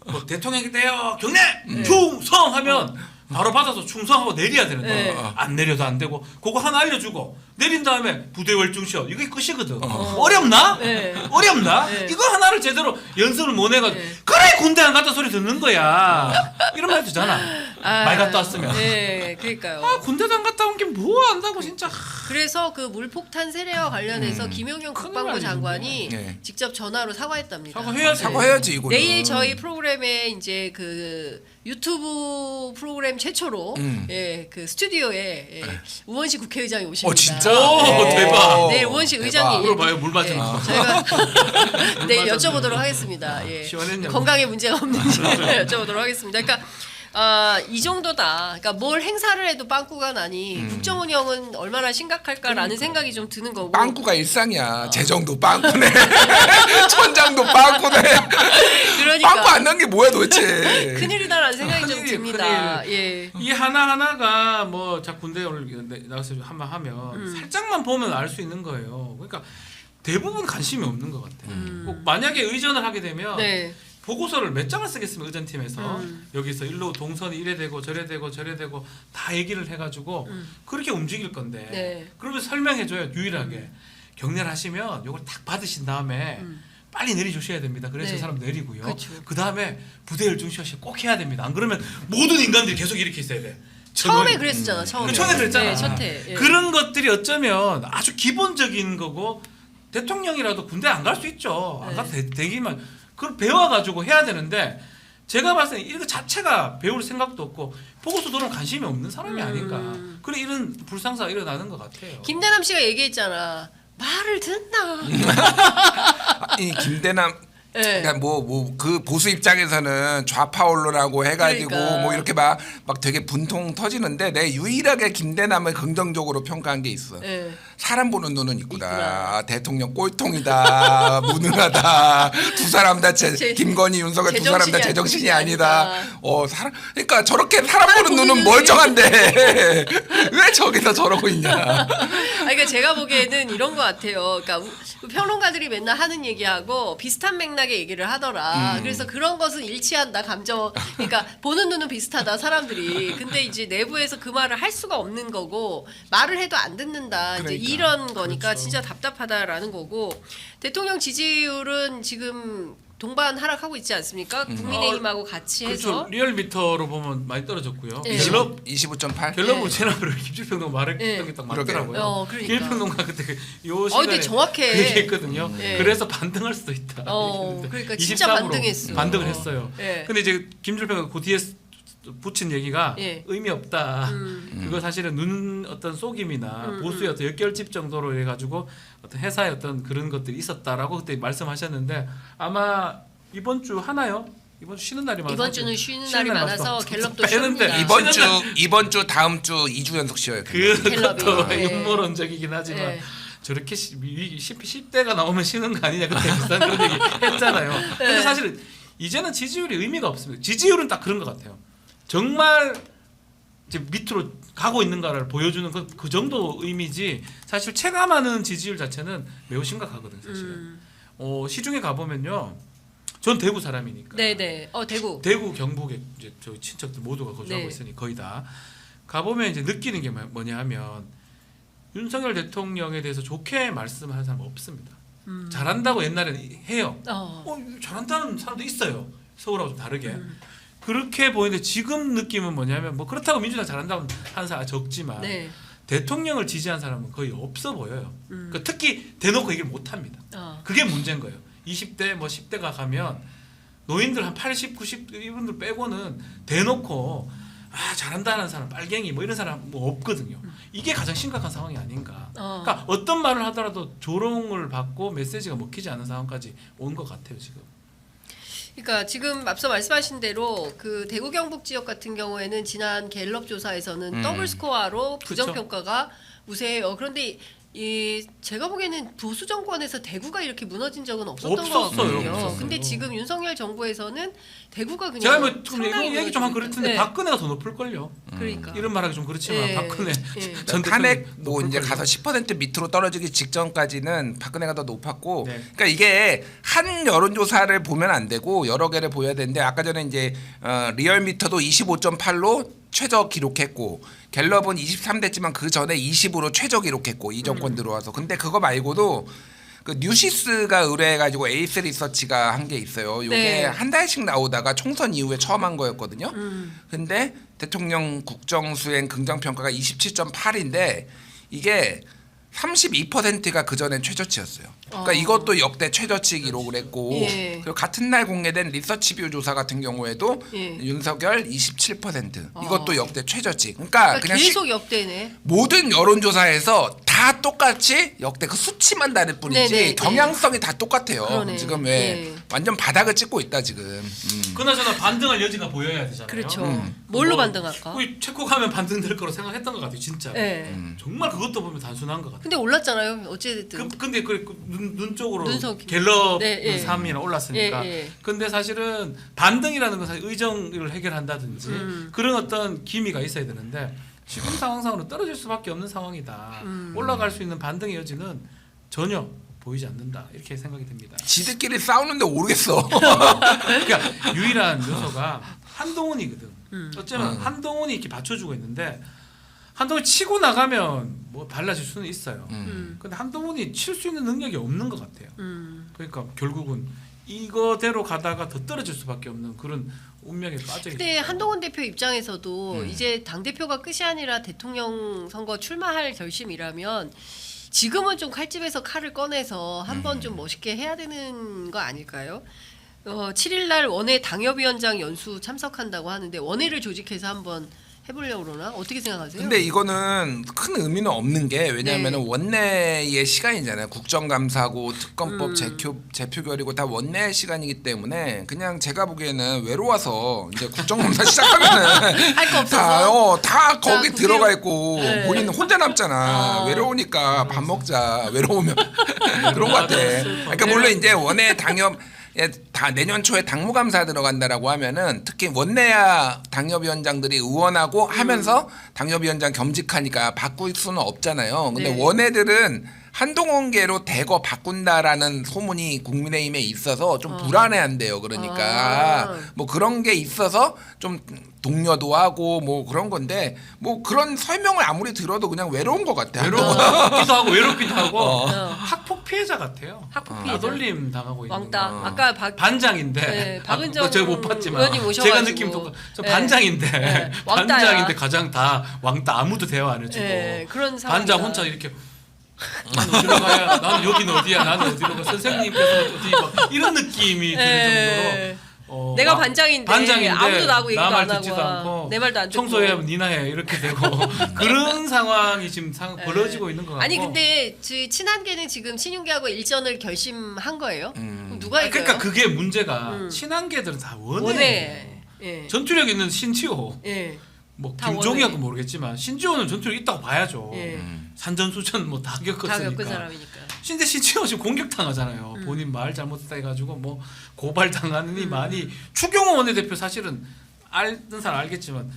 뭐 대통령이 돼요 경례 충성하면 바로 받아서 충성하고 내려야 되는데 네. 안 내려도 안 되고 그거 하나 알려주고 내린 다음에 부대 월중시험 이게 끝이거든. 어렵나? 네. 어렵나? 네. 이거 하나를 제대로 연습을 못 해가지고 네. 그래 군대 안 갔다 소리 듣는 거야. 이런 말 되잖아. 말 갔다 왔으면. 네, 그러니까요. 아 군대도 안 갔다 온 게 뭐 안다고 진짜. 그래서 그 물폭탄 세례와 관련해서 김용현 큰일 국방부 나죠, 장관이 네. 직접 전화로 사과했답니다. 사과해야지. 사과해야지 이거는. 내일 저희 프로그램에 이제 그 유튜브 프로그램 최초로 그 스튜디오에 우원식 국회의장이 오십니다. 진짜? 오, 네. 대박. 내일 우원식 대박. 의장이 물어봐요 물 맞은 거. 저희가 내일 맞았네. 여쭤보도록 하겠습니다. 예. 시원했냐고. 건강에 문제가 없는지 여쭤보도록 하겠습니다. 그러니까 이 정도다. 그러니까 뭘 행사를 해도 빵꾸가 나니 국정 운영은 얼마나 심각할까라는 생각이 좀 드는 거고. 빵꾸가 일상이야. 재정도 빵꾸네. 천장도 빵꾸네. 그러니까 빵꾸 안 난 게 뭐야 도대체. 큰일이다라는 생각이 좀 큰일이에요, 듭니다. 큰일. 예. 이 하나하나가 뭐 자 군대 오늘 나가서 한번 하면 살짝만 보면 알 수 있는 거예요. 그러니까 대부분 관심이 없는 것 같아요. 꼭 만약에 의전을 하게 되면 네. 보고서를 몇 장을 쓰겠으면 의전팀에서 여기서 일로 동선이 이래 되고 저래 되고 저래 되고 다 얘기를 해가지고 그렇게 움직일 건데 네. 그러면 설명해줘요 유일하게 경례를 하시면 요걸 딱 받으신 다음에 빨리 내려주셔야 됩니다. 그래서 네. 그 사람 내리고요. 그쵸. 그 다음에 부대 열중시 꼭 해야 됩니다. 안 그러면 모든 인간들이 계속 이렇게 있어야 돼. 처음에 그랬었잖아. 처음에. 처음에 그랬잖아. 네, 첫해. 예. 그런 것들이 어쩌면 아주 기본적인 거고 대통령이라도 군대 안 갈 수 있죠. 안 네. 가도 되기만 그걸 배워가지고 해야 되는데 제가 봤을 때 이거 자체가 배울 생각도 없고 보고서도는 관심이 없는 사람이 아닌가. 그래 이런 불상사가 일어나는 것 같아요. 김대남 씨가 얘기했잖아. 말을 듣나. 이 김대남 네. 그러니까 뭐 그 보수 입장에서는 좌파 언론하고 해가지고 그러니까. 뭐 이렇게 막 되게 분통 터지는데 내 유일하게 김대남을 긍정적으로 평가한 게 있어. 네. 사람 보는 눈은 있구나. 있구나. 아, 대통령 꼴통이다. 무능하다. 두 사람 다 김건희, 윤석열 두 사람 다 제정신이 아니다. 사람 그러니까 저렇게 사람 보는 눈은 멀쩡한데 왜 저기서 저러고 있냐. 그러니까 제가 보기에는 이런 것 같아요. 그러니까 평론가들이 맨날 하는 얘기하고 비슷한 맥락의 얘기를 하더라. 그래서 그런 것은 일치한다. 감정. 그러니까 보는 눈은 비슷하다. 사람들이. 근데 이제 내부에서 그 말을 할 수가 없는 거고 말을 해도 안 듣는다. 그러니까. 이제 이런 거니까 그렇죠. 진짜 답답하다라는 거고 대통령 지지율은 지금 동반 하락하고 있지 않습니까? 국민의힘하고 같이 해서. 그렇죠. 리얼미터로 보면 많이 떨어졌고요. 네. 갤럽 25.8. 갤럽으로 네. 제나브를 김주평동 말했던 게 딱 맞더라고요. 그러니까. 김주평동가 그때 요 시간에 근데 정확해. 그 얘기했거든요. 네. 그래서 반등할 수도 있다. 그러니까 진짜 23으로 반등했어. 반등을 했어요. 네. 근데 이제 김주평가 그 뒤에 붙인 얘기가 예. 의미 없다. 그거 사실은 눈 어떤 속임이나 보수의 어떤 역결집 정도로 해가지고 어떤 회사의 어떤 그런 것들이 있었다라고 그때 말씀하셨는데 아마 이번 주 하나요? 이번 주 쉬는 날이 많아서 이번 주는 쉬는 날이 많아서 갤럽도 빼는데 쉽니다. 이번 주 다음 주 2주 연속 쉬어요. 그것도 갤럽이. 음모론적이긴 하지만 네. 저렇게 10대가 나오면 쉬는 거 아니냐 그때 비슷한 그런 얘기 했잖아요. 근데 네. 사실 이제는 지지율이 의미가 없습니다. 지지율은 딱 그런 것 같아요. 정말 이제 밑으로 가고 있는가를 보여주는 그 정도 의미지 사실 체감하는 지지율 자체는 매우 심각하거든요. 사실은. 시중에 가보면요. 전 대구 사람이니까. 네네. 대구. 대구 경북에 이제 저희 친척들 모두가 거주하고 네. 있으니 거의 다 가보면 이제 느끼는 게 뭐냐 하면 윤석열 대통령에 대해서 좋게 말씀하는 사람 없습니다. 잘한다고 옛날에는 해요. 잘한다는 사람도 있어요. 서울하고 좀 다르게. 그렇게 보이는데 지금 느낌은 뭐냐면 뭐 그렇다고 민주당 잘한다고 하는 사람 적지만 네. 대통령을 지지한 사람은 거의 없어 보여요. 그러니까 특히 대놓고 얘기를 못 합니다. 그게 문제인 거예요. 20대 뭐 10대가 가면 노인들 한 80, 90 이분들 빼고는 대놓고 잘한다는 사람 빨갱이 뭐 이런 사람 뭐 없거든요. 이게 가장 심각한 상황이 아닌가. 그러니까 어떤 말을 하더라도 조롱을 받고 메시지가 먹히지 않는 상황까지 온 것 같아요 지금. 그러니까 지금 앞서 말씀하신 대로 그 대구 경북 지역 같은 경우에는 지난 갤럽 조사에서는 더블 스코어로 부정 평가가 우세해요. 그런데 제가 보기에는 보수 정권에서 대구가 이렇게 무너진 적은 없었던 것 없었어요. 같거든요. 없었어요. 근데 지금 윤석열 정부에서는 대구가 그냥 제가 뭐 상당히 얘기 좀 한 그랬는데 네. 박근혜가 더 높을 걸요. 그러니까 이런 말하기 좀 그렇지만 예. 박근혜 예. 전 탄핵 대통령 뭐 이제 높을 가서 10% 밑으로 떨어지기 직전까지는 박근혜가 더 높았고, 네. 그러니까 이게 한 여론조사를 보면 안 되고 여러 개를 보여야 되는데 아까 전에 이제 리얼미터도 25.8로 최저 기록했고 갤럽은 23됐지만 그 전에 20으로 최저 기록했고 이 정권 들어와서. 근데 그거 말고도 그 뉴시스가 의뢰해가지고 에이스 리서치가 한 게 있어요. 요게 네. 한 달씩 나오다가 총선 이후에 처음 한 거였거든요. 근데 대통령 국정수행 긍정평가가 27.8인데 이게 32%가 그 전엔 최저치였어요. 그러니까 이것도 역대 최저치 기록을 했고, 예. 그리고 같은 날 공개된 리서치뷰 조사 같은 경우에도 예. 윤석열 27%, 이것도 역대 최저치. 그러니까 그냥 계속 역대네. 모든 여론조사에서 다 똑같이 역대 그 수치만 다를 뿐이지 네네, 경향성이 다 똑같아요. 그러네. 지금 왜 완전 바닥을 찍고 있다 지금. 그나저나 반등할 여지가 보여야 되잖아요. 그렇죠. 뭘로 반등할까? 우리 체코가면 반등될 거로 생각했던 것 같아요, 진짜. 네. 정말 그것도 보면 단순한 것 같아요. 근데 올랐잖아요. 어찌됐든. 근데 눈 쪽으로 눈썹. 갤럽 네, 예. 3이나 올랐으니까. 예, 예. 근데 사실은 반등이라는 건 사실 의정을 해결한다든지 그런 어떤 기미가 있어야 되는데 지금 상황상으로 떨어질 수밖에 없는 상황이다. 올라갈 수 있는 반등의 여지는 전혀 보이지 않는다. 이렇게 생각이 됩니다. 지들끼리 싸우는데 모르겠어. 그러니까 유일한 요소가 한동훈이거든. 어쩌면 한동훈이 이렇게 받쳐주고 있는데 한동훈이 치고 나가면 뭐 달라질 수는 있어요. 근데 한동훈이 칠 수 있는 능력이 없는 것 같아요. 그러니까 결국은 이거대로 가다가 더 떨어질 수밖에 없는 그런 운명에 빠져 있어요. 근데 한동훈 대표 입장에서도 이제 당 대표가 끝이 아니라 대통령 선거 출마할 결심이라면 지금은 좀 칼집에서 칼을 꺼내서 한번 좀 멋있게 해야 되는 거 아닐까요? 7일 날 원외 당협위원장 연수 참석한다고 하는데 원외를 조직해서 한번 해보려고 그러나 어떻게 생각하세요? 근데 이거는 큰 의미는 없는 게 왜냐하면 네. 원내의 시간이잖아요. 국정감사고 특검법 제표결이고 다 원내 시간이기 때문에 그냥 제가 보기에는 외로워서 이제 국정감사 시작하면은 할 거 없어서 다 거기 국회의원- 들어가 있고 네. 본인은 혼자 남잖아. 외로우니까 밥 먹자. 외로우면 그런 것 같아. 그러니까 물론 이제 원내 당협 다 내년 초에 당무감사 들어간다라고 하면은 특히 원내야 당협위원장들이 의원하고 하면서 당협위원장 겸직하니까 바꿀 수는 없잖아요. 근데 네. 원내들은 한동훈계로 대거 바꾼다라는 소문이 국민의힘에 있어서 좀 불안해한대요. 그러니까 뭐 그런 게 있어서 좀 동료도 하고 뭐 그런 건데 뭐 그런 설명을 아무리 들어도 그냥 외로운 것 같아. 외롭기도 하고 외롭기도 하고 네. 학폭 피해자 같아요. 학폭 피해자. 나돌림 당하고 있는 왕따. 거. 아까 반장인데 네, 박은정 제가 못 봤지만 의원님 오셔가지고. 제가 느낌 똑같. 저 네. 반장인데 네, 왕따야. 반장인데 가장 다 왕따 아무도 대화 안 해주고 네, 그런 반장 상황이다. 혼자 이렇게 나는 어디로 가야 나는 여기는 어디야 나는 어디로 가 선생님께서 어디 가 이런 느낌이 드는 네. 정도로 내가 막 반장인데 아무도 나하고 얘기도 나 말 안 하고 듣지도 않고 내 말도 안 듣고 청소해 니나 해 이렇게 되고 그런 상황이 지금 벌어지고 있는 것 같고 아니 근데 친한계는 지금 친윤계하고 일전을 결심한 거예요? 그럼 누가 아니, 이겨요? 그러니까 그게 문제가 친한계들은 다 원해. 원해. 예. 전투력 있는 신지호 예. 뭐 다 김종희하고 원해. 모르겠지만 신지호는 전투력 있다고 봐야죠. 예. 산전수전 뭐 다 다 겪은 겪었으니까. 사람이니까. 근데 신지호 지금 공격당하잖아요. 본인 말 잘못했다 해가지고 뭐 고발당하느니 많이 추경호 원내대표 사실은 알던 사람 알겠지만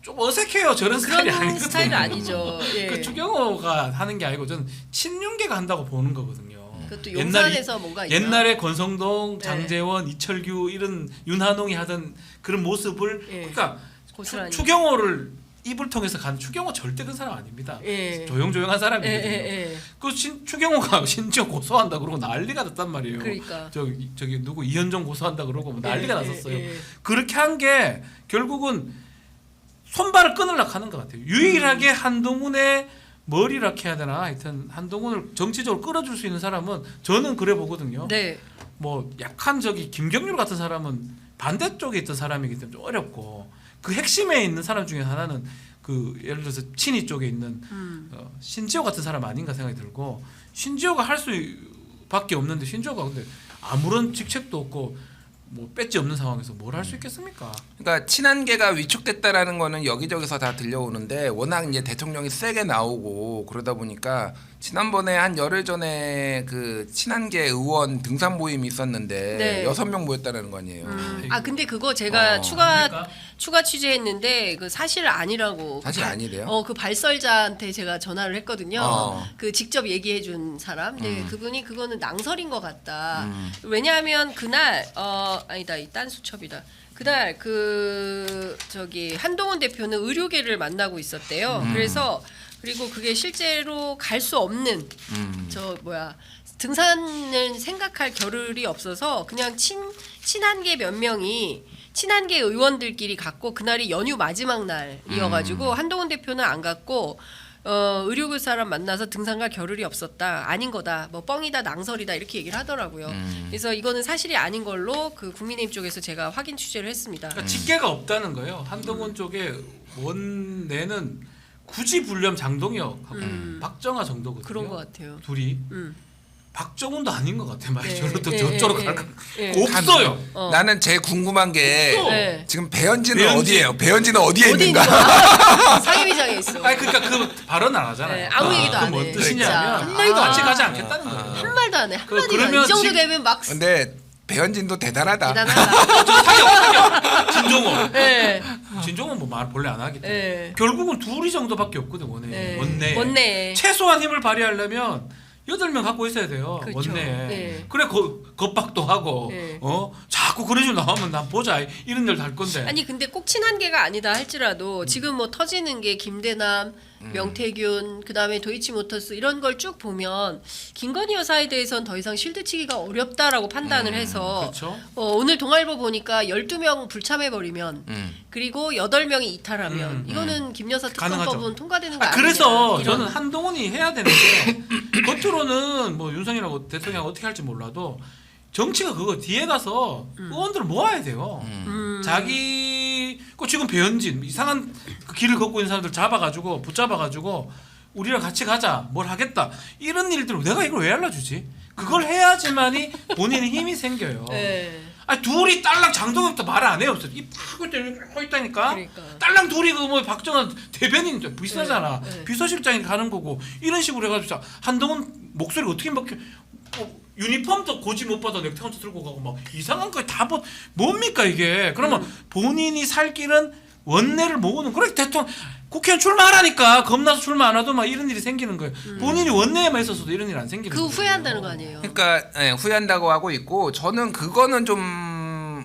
좀 어색해요. 저런 스타일이 그런 아니거든요. 스타일은 아니죠. 예. 그 추경호가 하는 게 아니고 저는 친윤계가 한다고 보는 거거든요. 그것도 용산에서 뭔가 있나? 옛날에 권성동, 네. 장제원, 이철규 이런 윤한홍이 하던 그런 모습을 예. 그러니까 고스란히. 추경호를 입을 통해서 간 추경호 절대 그런 사람 아닙니다. 예. 조용조용한 사람이거든요. 예. 그 추경호가 심지어 고소한다 그러고 난리가 났단 말이에요. 그러니까. 저기 누구 이현정 고소한다 그러고 뭐 난리가 예, 났었어요. 예. 그렇게 한 게 결국은 손발을 끊으려고 하는 것 같아요. 유일하게 한동훈의 머리라 해야 되나 하여튼 한동훈을 정치적으로 끌어줄 수 있는 사람은 저는 그래 보거든요. 네. 뭐 약한 김경률 같은 사람은 반대쪽에 있던 사람이기 때문에 좀 어렵고 그 핵심에 있는 사람 중에 하나는 그 예를 들어서 친이 쪽에 있는 신지호 같은 사람 아닌가 생각이 들고 신지호가 할 수밖에 없는데 신지호가 근데 아무런 직책도 없고 뭐 배지 없는 상황에서 뭘 할 수 있겠습니까? 그러니까 친한계가 위축됐다라는 거는 여기저기서 다 들려오는데 워낙 이제 대통령이 세게 나오고 그러다 보니까 지난번에 한 열흘 전에 그 친한계 의원 등산 모임이 있었는데 네. 6명 모였다는 거 아니에요. 아 근데 그거 제가 그러니까? 추가 취재했는데 그 사실 아니라고. 사실 아니래요? 그 발설자한테 제가 전화를 했거든요. 어. 그 직접 얘기해준 사람. 근데 그분이 그거는 낭설인 것 같다. 왜냐하면 그날 아니다 이 딴 수첩이다. 그날 한동훈 대표는 의료계를 만나고 있었대요. 그리고 그게 실제로 갈 수 없는 등산을 생각할 겨를이 없어서 그냥 친한계 몇 명이 친한계 의원들끼리 갔고 그날이 연휴 마지막 날이어가지고 한동훈 대표는 안 갔고 의료계 사람 만나서 등산 갈 겨를이 없었다. 아닌 거다. 뭐 뻥이다 낭설이다 이렇게 얘기를 하더라고요. 그래서 이거는 사실이 아닌 걸로 그 국민의힘 쪽에서 제가 확인 취재를 했습니다. 그러니까 직계가 없다는 거예요. 한동훈 쪽에 원내는 굳이 불려면 장동혁하고 박정아 정도거든요. 그런 것 같아요. 둘이 음. 박정훈도 아닌 것 같아. 말이 네, 저로 또 네, 저쪽으로 네, 갈까? 네. 없어요. 나는 제일 궁금한 게 네. 지금 배현진은 배현진. 어디예요? 배현진은 어디에 어디 있는 있는가? 거야? 상임위장에 있어. 아니 그러니까 그 발언 안 하잖아요. 네, 아무 얘기도 안 그건 해. 뭔 진짜. 뜻이냐면 한 마디도 같이 안 가지 해. 않겠다는 거예요. 한 말도 안 해. 한 마디도 안 해. 그러면 이 정도 지금- 되면 막 근데 배현진도 대단하다. 대단하다. 진종호. 네. 진종호 뭐 말 본래 안 하기 때문에 네. 결국은 둘이 정도밖에 없거든 원내. 네. 원내. 원내. 최소한 힘을 발휘하려면 8명 갖고 있어야 돼요. 그렇죠. 원내. 네. 그래 겁박도 하고 네. 자꾸 그런 식으로 나오면 난 보자 이런 일 할 건데. 아니 근데 꼭 친한계가 아니다 할지라도 지금 뭐 터지는 게 김대남 명태균, 그다음에 도이치모터스 이런 걸 쭉 보면 김건희 여사에 대해서는 더 이상 실드치기가 어렵다라고 판단을 해서 그렇죠. 오늘 동아일보 보니까 12명 불참해버리면 그리고 8명이 이탈하면 이거는 김 여사 특검법은 가능하죠. 통과되는 거 아, 아니냐. 그래서 이런. 저는 한동훈이 해야 되는 게 겉으로는 뭐 윤석열하고 대통령 어떻게 할지 몰라도 정치가 그거 뒤에 가서 의원들을 모아야 돼요. 자기 지금 배현진 이상한 그 길을 걷고 있는 사람들 잡아가지고 붙잡아가지고 우리랑 같이 가자 뭘 하겠다 이런 일들을 내가 이걸 왜 알려주지? 그걸 해야지만이 본인의 힘이 생겨요. 네. 아니 둘이 딸랑 장동혁도 말 안 해요. 이 팍을 때리고 있다니까. 그러니까. 딸랑 둘이 그 뭐 박정환 대변인 비슷하잖아. 네, 네. 비서실장이 가는 거고 이런 식으로 해가지고 한동훈 목소리가 어떻게 바뀌어? 유니폼도 고지 못 받아 넥타이도 들고 가고 막 이상한 거 다 뭡니까 이게? 그러면 본인이 살 길은 원내를 모으는 그래 대통령 국회의원 출마하라니까 겁나서 출마 안 하도 막 이런 일이 생기는 거예요. 본인이 원내에만 있었어도 이런 일 안 생기는 그 거예요. 후회한다는 거 아니에요. 그러니까 후회한다고 하고 있고 저는 그거는 좀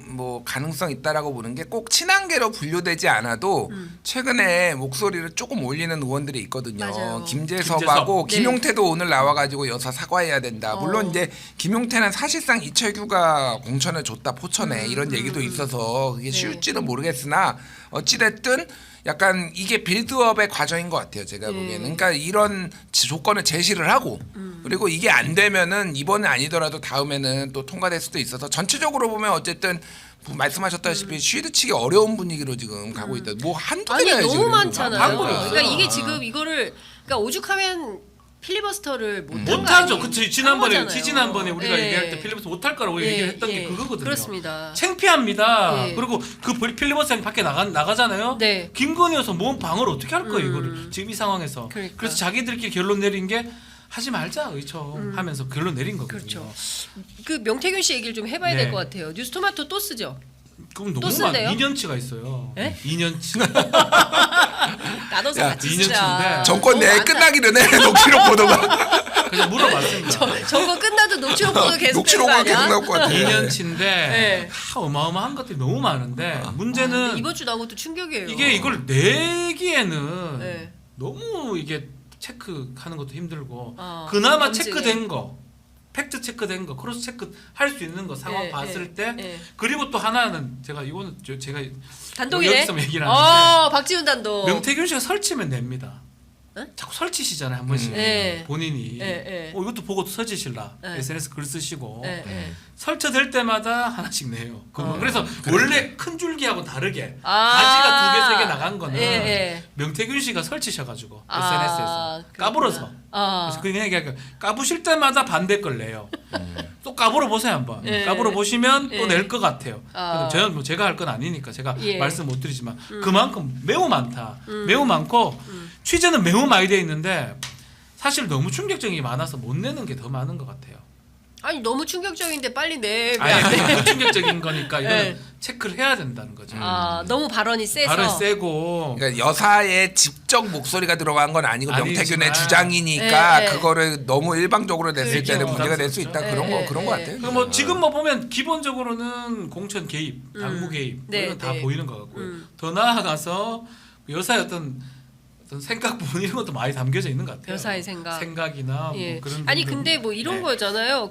뭐 가능성 있다라고 보는 게 꼭 친한계로 분류되지 않아도 최근에 목소리를 조금 올리는 의원들이 있거든요. 맞아요. 김재섭하고 네. 김용태도 오늘 나와가지고 여사 사과해야 된다. 물론 이제 김용태는 사실상 이철규가 공천을 줬다 포천에 이런 얘기도 있어서 그게 쉬울지는 모르겠으나 어찌됐든 약간 이게 빌드업의 과정인 것 같아요. 제가 보기에는. 그러니까 이런 조건을 제시를 하고 그리고 이게 안 되면은 이번에 아니더라도 다음에는 또 통과될 수도 있어서 전체적으로 보면 어쨌든 말씀하셨다시피 쉬드치기 어려운 분위기로 지금 가고 있다. 뭐 한두 아니 개나 너무 많잖아요. 거예요. 그러니까 이게 지금 이거를 그러니까 오죽하면 필리버스터를 못하죠. 그치 지난번에 거잖아요. 지난번에 우리가 예. 얘기할 때 필리버스터 못할 거라고 예, 얘기를 했던 예. 게 그거거든요. 그렇습니다. 창피합니다. 예. 그리고 그 필리버스터 밖에 나가잖아요. 네. 김건희 여사 뭔 방어를 어떻게 할 거예요 이거를 지금 이 상황에서. 그러니까. 그래서 자기들끼리 결론 내린 게 하지 말자 의총 하면서 결론 내린 거거든요. 그렇죠. 그 명태균 씨 얘기를 좀 해봐야 네. 될 것 같아요. 뉴스토마토 또 쓰죠. 그럼 또 너무 쓴대요? 2년치가 있어요. 예? 2년치. 나눠서 야, 같이 2년치인데. 쓰자. 정권 너무 내에 많다. 끝나기는 해. 녹취록 보도가. 그래서 물어봤습니다. 저거 끝나도 녹취록 보도 계속 되는 거 녹취록은 아니야? 계속 나올 것 같아. 2년치인데 네. 어마어마한 것들이 너무 많은데 근데 문제는 이번 주 나온 것도 충격이에요. 이게 이걸 내기에는 네. 너무 이게 체크하는 것도 힘들고 검증에. 그나마 체크된 거 팩트 체크된 거 크로스 체크 할 수 있는 거 상황 네, 봤을 네, 때 네. 그리고 또 하나는 제가 이거는 제가 단독이네. 여기서 얘기를 하는데 박지훈 단독. 명태균 씨가 설치면 냅니다. 네? 자꾸 설치시잖아요 한 번씩 네. 본인이 네. 이것도 보고 서지실라 네. SNS 글 쓰시고 네, 네. 설치될 때마다 하나씩 내요. 그래서 원래 큰 줄기하고 다르게 아. 가지가 2개, 3개 나간 거는 예, 예. 명태균 씨가 설치셔가지고 아, SNS에서 그렇구나. 까불어서. 그래서 그냥 얘기할까 까부실 때마다 반대 걸 내요. 또 까불어 보세요 한번. 예. 까불어 보시면 예. 또 낼 것 같아요. 아. 저는 뭐 제가 할 건 아니니까 제가 예. 말씀 못 드리지만 그만큼 매우 많다. 매우 많고 취재는 매우 많이 돼 있는데 사실 너무 충격적인 게 많아서 못 내는 게 더 많은 것 같아요. 아니 너무 충격적인데 빨리 내. 아니 그 충격적인 거니까 이거는 네. 체크를 해야 된다는 거죠. 너무 발언이 세서. 발을 세고 그러니까 여사의 직접 목소리가 들어간 건 아니고 아니지만. 명태균의 주장이니까 네, 네. 그거를 너무 일방적으로 냈을 그렇죠. 때는 문제가 될 수 있다. 네, 그런 네, 거 네. 같아요. 그리고 뭐 지금 뭐 보면 기본적으로는 공천 개입, 당무 개입 네, 이런 다 네. 보이는 것 같고요. 더 나아가서 여사의 어떤 생각 부분 이런 것도 많이 담겨져 있는 것 같아요. 여사의 생각이나 뭐 그런 아니 부분. 근데 뭐 이런 네. 거잖아요.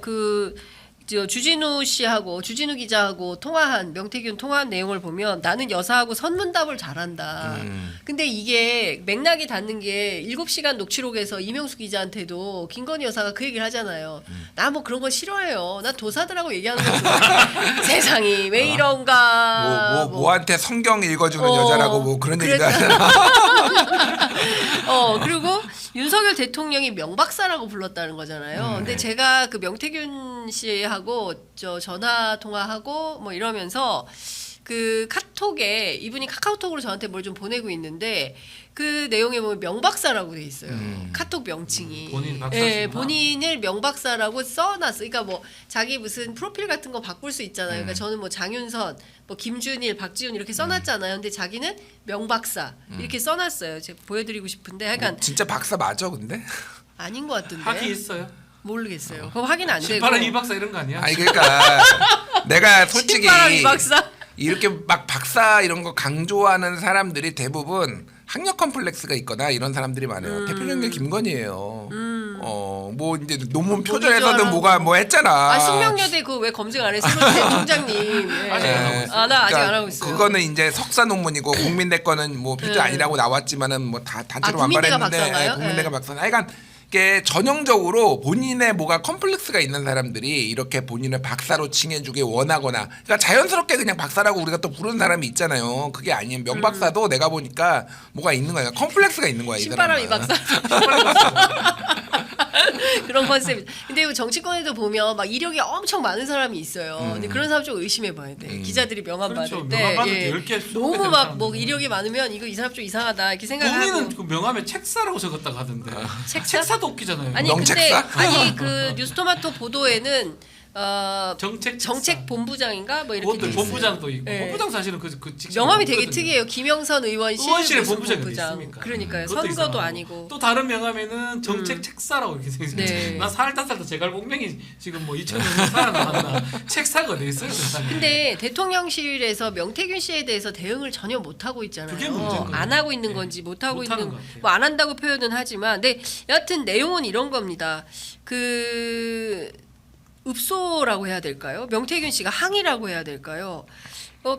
주진우 씨하고 주진우 기자하고 통화한 명태균 통화한 내용을 보면 나는 여사하고 선문답을 잘한다. 근데 이게 맥락이 닿는 게 7시간 녹취록에서 이명수 기자한테도 김건희 여사가 그 얘기를 하잖아요. 나 뭐 그런 거 싫어해요. 나 도사들하고 얘기하는 거 좋아. 세상이 왜 이런가. 뭐한테 성경 읽어주는 여자라고 뭐 그런 얘기도 그랬다. 하잖아. 그리고 윤석열 대통령이 명박사라고 불렀다는 거잖아요. 근데 제가 그 명태균 씨하고 전화 통화하고 뭐 이러면서 그 카톡에 이분이 카카오톡으로 저한테 뭘 좀 보내고 있는데 그 내용에 보면 명박사라고 돼 있어요. 카톡 명칭이. 본인 박사시구나. 예, 본인을 명박사라고 써놨어. 그러니까 뭐 자기 무슨 프로필 같은 거 바꿀 수 있잖아요. 그러니까 저는 뭐 장윤선, 뭐 김준일, 박지훈 이렇게 써놨잖아요. 근데 자기는 명박사 이렇게 써놨어요. 제가 보여드리고 싶은데, 약간 진짜 박사 맞아 근데? 아닌 것 같은데. 학위 있어요. 모르겠어요. 그거 확인 안 되고. 신바람 이 박사 이런 거 아니야? 아니 그러니까 내가 솔직히 신바람 이 박사. 이렇게 막 박사 이런 거 강조하는 사람들이 대부분 학력 컴플렉스가 있거나 이런 사람들이 많아요. 대표적인 게 김건희예요. 뭐 이제 논문 표절에서는 뭐가 뭐 했잖아. 아 숙명여대 그거 왜 검증 안 했어요? 총장님. 예. 아직 안 하고 있어요. 나 아직 그러니까 안 하고 있어요. 그거는 이제 석사 논문이고 국민대 거는 뭐 표절 네. 아니라고 나왔지만은 뭐 다 단체로 국민대가 완발했는데 박사인가요? 국민대가 네. 박사는 하여간 이게 전형적으로 본인의 뭐가 컴플렉스가 있는 사람들이 이렇게 본인을 박사로 칭해주길 원하거나 그러니까 자연스럽게 그냥 박사라고 우리가 또 부르는 사람이 있잖아요. 그게 아니면 명박사도 내가 보니까 뭐가 있는 거야. 컴플렉스가 있는 거야. 이 신바람이 사람은. 박사. 그런 컨셉. 근데 정치권에도 보면 막 이력이 엄청 많은 사람이 있어요. 근데 그런 사람 좀 의심해봐야 돼. 기자들이 명함 그렇죠. 받을 때 명함 받을 때 10개, 20개 너무 되는 막 뭐 사람들. 이력이 많으면 이거 이 사람 좀 이상하다 이렇게 생각하고. 본인은 그 명함에 책사라고 적었다고 하던데. 책사? 책사도 웃기잖아요. 아니 명책사? 근데 아니 그 뉴스토마토 보도에는 정책 정책 본부장인가 뭐 이렇게 돼 그것도 있어요. 본부장도 있고 네. 본부장 사실은 그 직책 명함이 되게 특이해요. 김영선 의원실 의원실에 무슨 본부장이 본부장. 있습니까? 그러니까요. 그것도 선거도 이상하고. 아니고. 또 다른 명함에는 정책 책사라고 이렇게 생겼어요. 네. 나 살다 제갈공명이 지금 뭐 2000년 살아남았나 책사가 어디 있어요, 세상에. 근데 대통령실에서 명태균 씨에 대해서 대응을 전혀 못 하고 있잖아요. 그게 문제인 거예요. 안 하고 있는 네. 건지 못 하고 못하는 있는 것 같아요. 뭐 안 한다고 표현은 하지만 근데 여하튼 내용은 이런 겁니다. 그 읍소라고 해야 될까요? 명태균 씨가 항의라고 해야 될까요?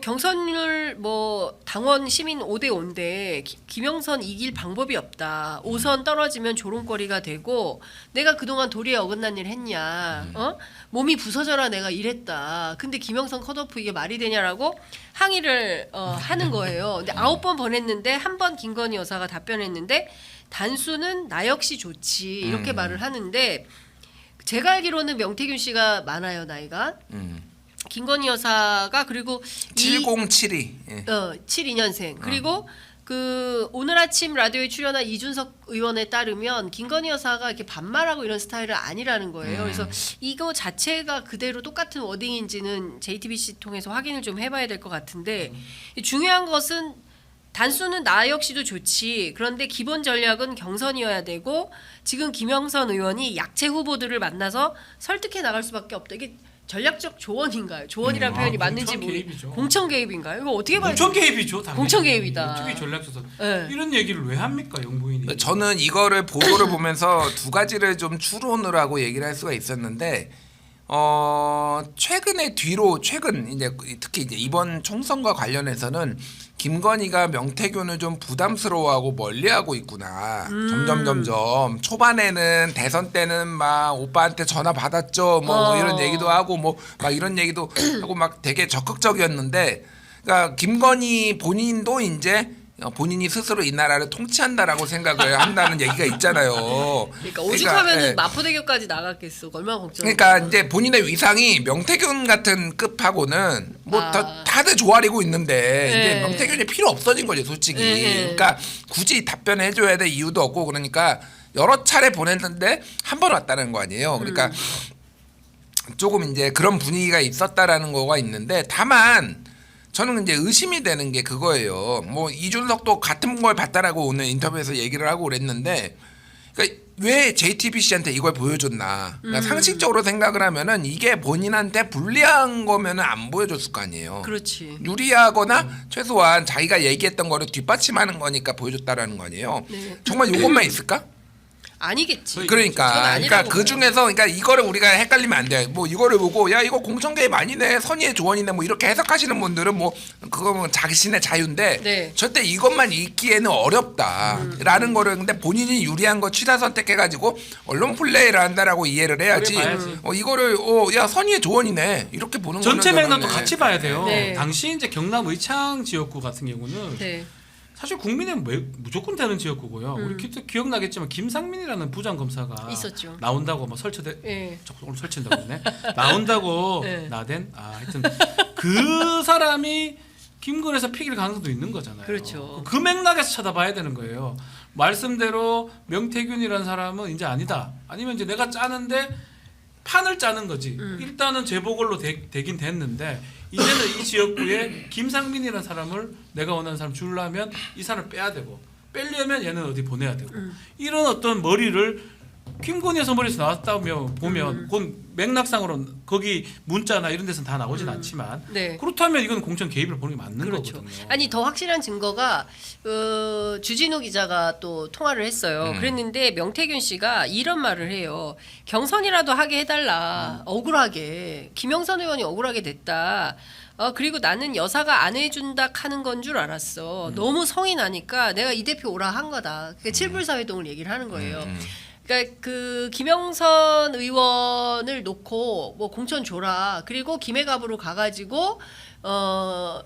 경선률 뭐 당원 시민 5대 5인데 김영선 이길 방법이 없다. 5선 떨어지면 조롱거리가 되고 내가 그동안 도리에 어긋난 일 했냐. 몸이 부서져라 내가 이랬다. 근데 김영선 컷오프 이게 말이 되냐라고 항의를 하는 거예요. 근데 9번 보냈는데 한 번 김건희 여사가 답변했는데 단수는 나 역시 좋지. 이렇게 말을 하는데 제가 알기로는 명태균 씨가 많아요, 나이가. 김건희 여사가 그리고 7072. 예. 72년생. 그리고 그 오늘 아침 라디오에 출연한 이준석 의원에 따르면 김건희 여사가 이렇게 반말하고 이런 스타일은 아니라는 거예요. 그래서 이거 자체가 그대로 똑같은 워딩인지는 JTBC 통해서 확인을 좀 해봐야 될 것 같은데 중요한 것은 단수는 나 역시도 좋지. 그런데 기본 전략은 경선이어야 되고 지금 김영선 의원이 약체 후보들을 만나서 설득해 나갈 수밖에 없다. 이게 전략적 조언인가요? 조언이라는 표현이 맞는지 공천 개입이죠. 공천 개입인가요? 이거 어떻게 봐야 공천 개입이죠, 당연히. 공천 개입이다. 어떻게 전략조사 네. 이런 얘기를 왜 합니까, 영부인이? 저는 이거를 보도를 보면서 두 가지를 좀 추론을 하고 얘기를 할 수가 있었는데 최근 이제 특히 이제 이번 총선과 관련해서는 김건희가 명태균을 좀 부담스러워하고 멀리하고 있구나. 점점 초반에는 대선 때는 막 오빠한테 전화 받았죠. 뭐 이런 얘기도 하고 뭐 막 이런 얘기도 하고 막 되게 적극적이었는데, 그러니까 김건희 본인도 이제 본인이 스스로 이 나라를 통치한다라고 생각을 한다는 얘기가 있잖아요. 그러니까 오죽하면은 예. 마포대교까지 나갔겠어. 얼마나 걱정. 그러니까 이제 본인의 위상이 명태균 같은 급하고는 뭐 아. 다들 조아리고 있는데 네. 이제 명태균이 필요 없어진 거죠, 솔직히. 네. 그러니까 굳이 답변해 줘야 될 이유도 없고 그러니까 여러 차례 보냈는데 한 번 왔다는 거 아니에요. 그러니까 조금 이제 그런 분위기가 있었다라는 거가 있는데 다만 저는 이제 의심이 되는 게 그거예요. 뭐 이준석도 같은 걸 봤다라고 오늘 인터뷰에서 얘기를 하고 그랬는데, 그러니까 왜 JTBC한테 이걸 보여줬나? 그러니까 상식적으로 생각을 하면은 이게 본인한테 불리한 거면은 안 보여줬을 거 아니에요. 그렇지. 유리하거나 최소한 자기가 얘기했던 거를 뒷받침하는 거니까 보여줬다라는 거 아니에요. 네. 정말 이것만 있을까? 아니겠지. 그건 그러니까 아니라고 그 봐요. 중에서 그러니까 이거를 우리가 헷갈리면 안 돼. 뭐 이거를 보고 야 이거 공천 개입 아니네, 선의의 조언이네, 뭐 이렇게 해석하시는 분들은 뭐 그거는 자신의 자유인데 네. 절대 이것만 읽기에는 어렵다라는 거를 근데 본인이 유리한 거 취사 선택해가지고 언론 플레이를 한다라고 이해를 해야지. 그래 봐야지. 이거를 야 선의의 조언이네 이렇게 보는 전체 거는 맥락도 저는, 같이 봐야 돼요. 네. 당시 이제 경남 의창 지역구 같은 경우는 네. 사실 국민은 무조건 되는 지역구고요. 우리 기억나겠지만 김상민이라는 부장 검사가 있었죠. 나온다고 막 설치돼. 예. 오늘 설친다고 했네. 나온다고 네. 나댄. 하여튼 그 사람이 김건희에서 피길 가능성도 있는 거잖아요. 그렇죠. 그 맥락에서 쳐다봐야 되는 거예요. 말씀대로 명태균이라는 사람은 이제 아니다. 아니면 이제 내가 짜는데 판을 짜는 거지. 일단은 재보궐로 되긴 됐는데 이제는 이 지역구에 김상민이라는 사람을 내가 원하는 사람 주려면 이 사람을 빼야 되고 빼려면 얘는 어디 보내야 되고 이런 어떤 머리를 김건희 여사 머리에서 나왔다며 보면 그건 맥락상으로는 거기 문자나 이런 데서는 다 나오진 않지만 네. 그렇다면 이건 공천 개입을 보는 게 맞는 그렇죠. 거거든요. 아니 더 확실한 증거가 주진우 기자가 또 통화를 했어요. 그랬는데 명태균 씨가 이런 말을 해요. 경선이라도 하게 해달라. 억울하게 김영선 의원이 억울하게 됐다. 그리고 나는 여사가 안 해준다 하는 건 줄 알았어. 너무 성이 나니까 내가 이 대표 오라 한 거다. 그러니까 칠불사회동을 얘기를 하는 거예요. 그러니까 그 김영선 의원을 놓고 뭐 공천 줘라. 그리고 김해갑으로 가가지고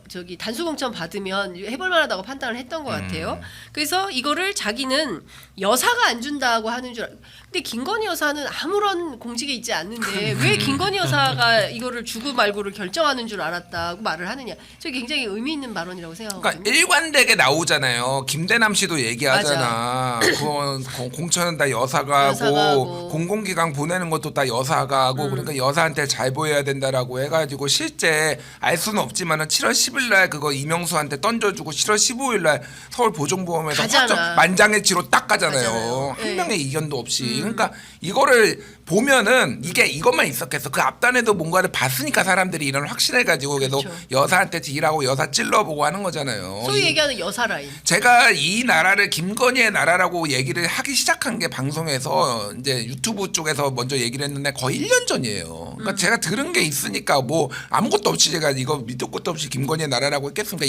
저기 단수공천 받으면 해볼 만하다고 판단을 했던 것 같아요. 그래서 이거를 자기는 여사가 안 준다고 하는 줄. 근데 김건희 여사는 아무런 공직에 있지 않는데 왜 김건희 여사가 이거를 주고 말고를 결정하는 줄 알았다고 말을 하느냐. 저 굉장히 의미 있는 발언이라고 생각하거든요. 그러니까 일관되게 나오잖아요. 김대남 씨도 얘기하잖아. 그건 공천은 다 여사가 여사가 하고 하고. 공공기관 보내는 것도 다 여사가 하고 그러니까 여사한테 잘 보여야 된다라고 해가지고 실제 알 수는 없지만은 7월 10일 날 그거 이명수한테 던져주고 7월 15일 날 서울 보정보험에서 가잖아. 만장일치로 딱 가잖아요. 가잖아요. 한 네. 명의 이견도 없이. 그러니까 이거를 보면은 이게 이것만 있었겠어. 그 앞단에도 뭔가를 봤으니까 사람들이 이런 확신해가지고 계속 그렇죠. 여사한테 딜하고 여사 찔러보고 하는 거잖아요. 소위 얘기하는 여사 라인. 제가 이 나라를 김건희의 나라라고 얘기를 하기 시작한 게 방송에서 이제 유튜브 쪽에서 먼저 얘기를 했는데 거의 1년 전이에요. 그러니까 제가 들은 게 있으니까 뭐 아무것도 없이 제가 이거 밑도 끝도 없이 김건희의 나라라고 했겠습니까?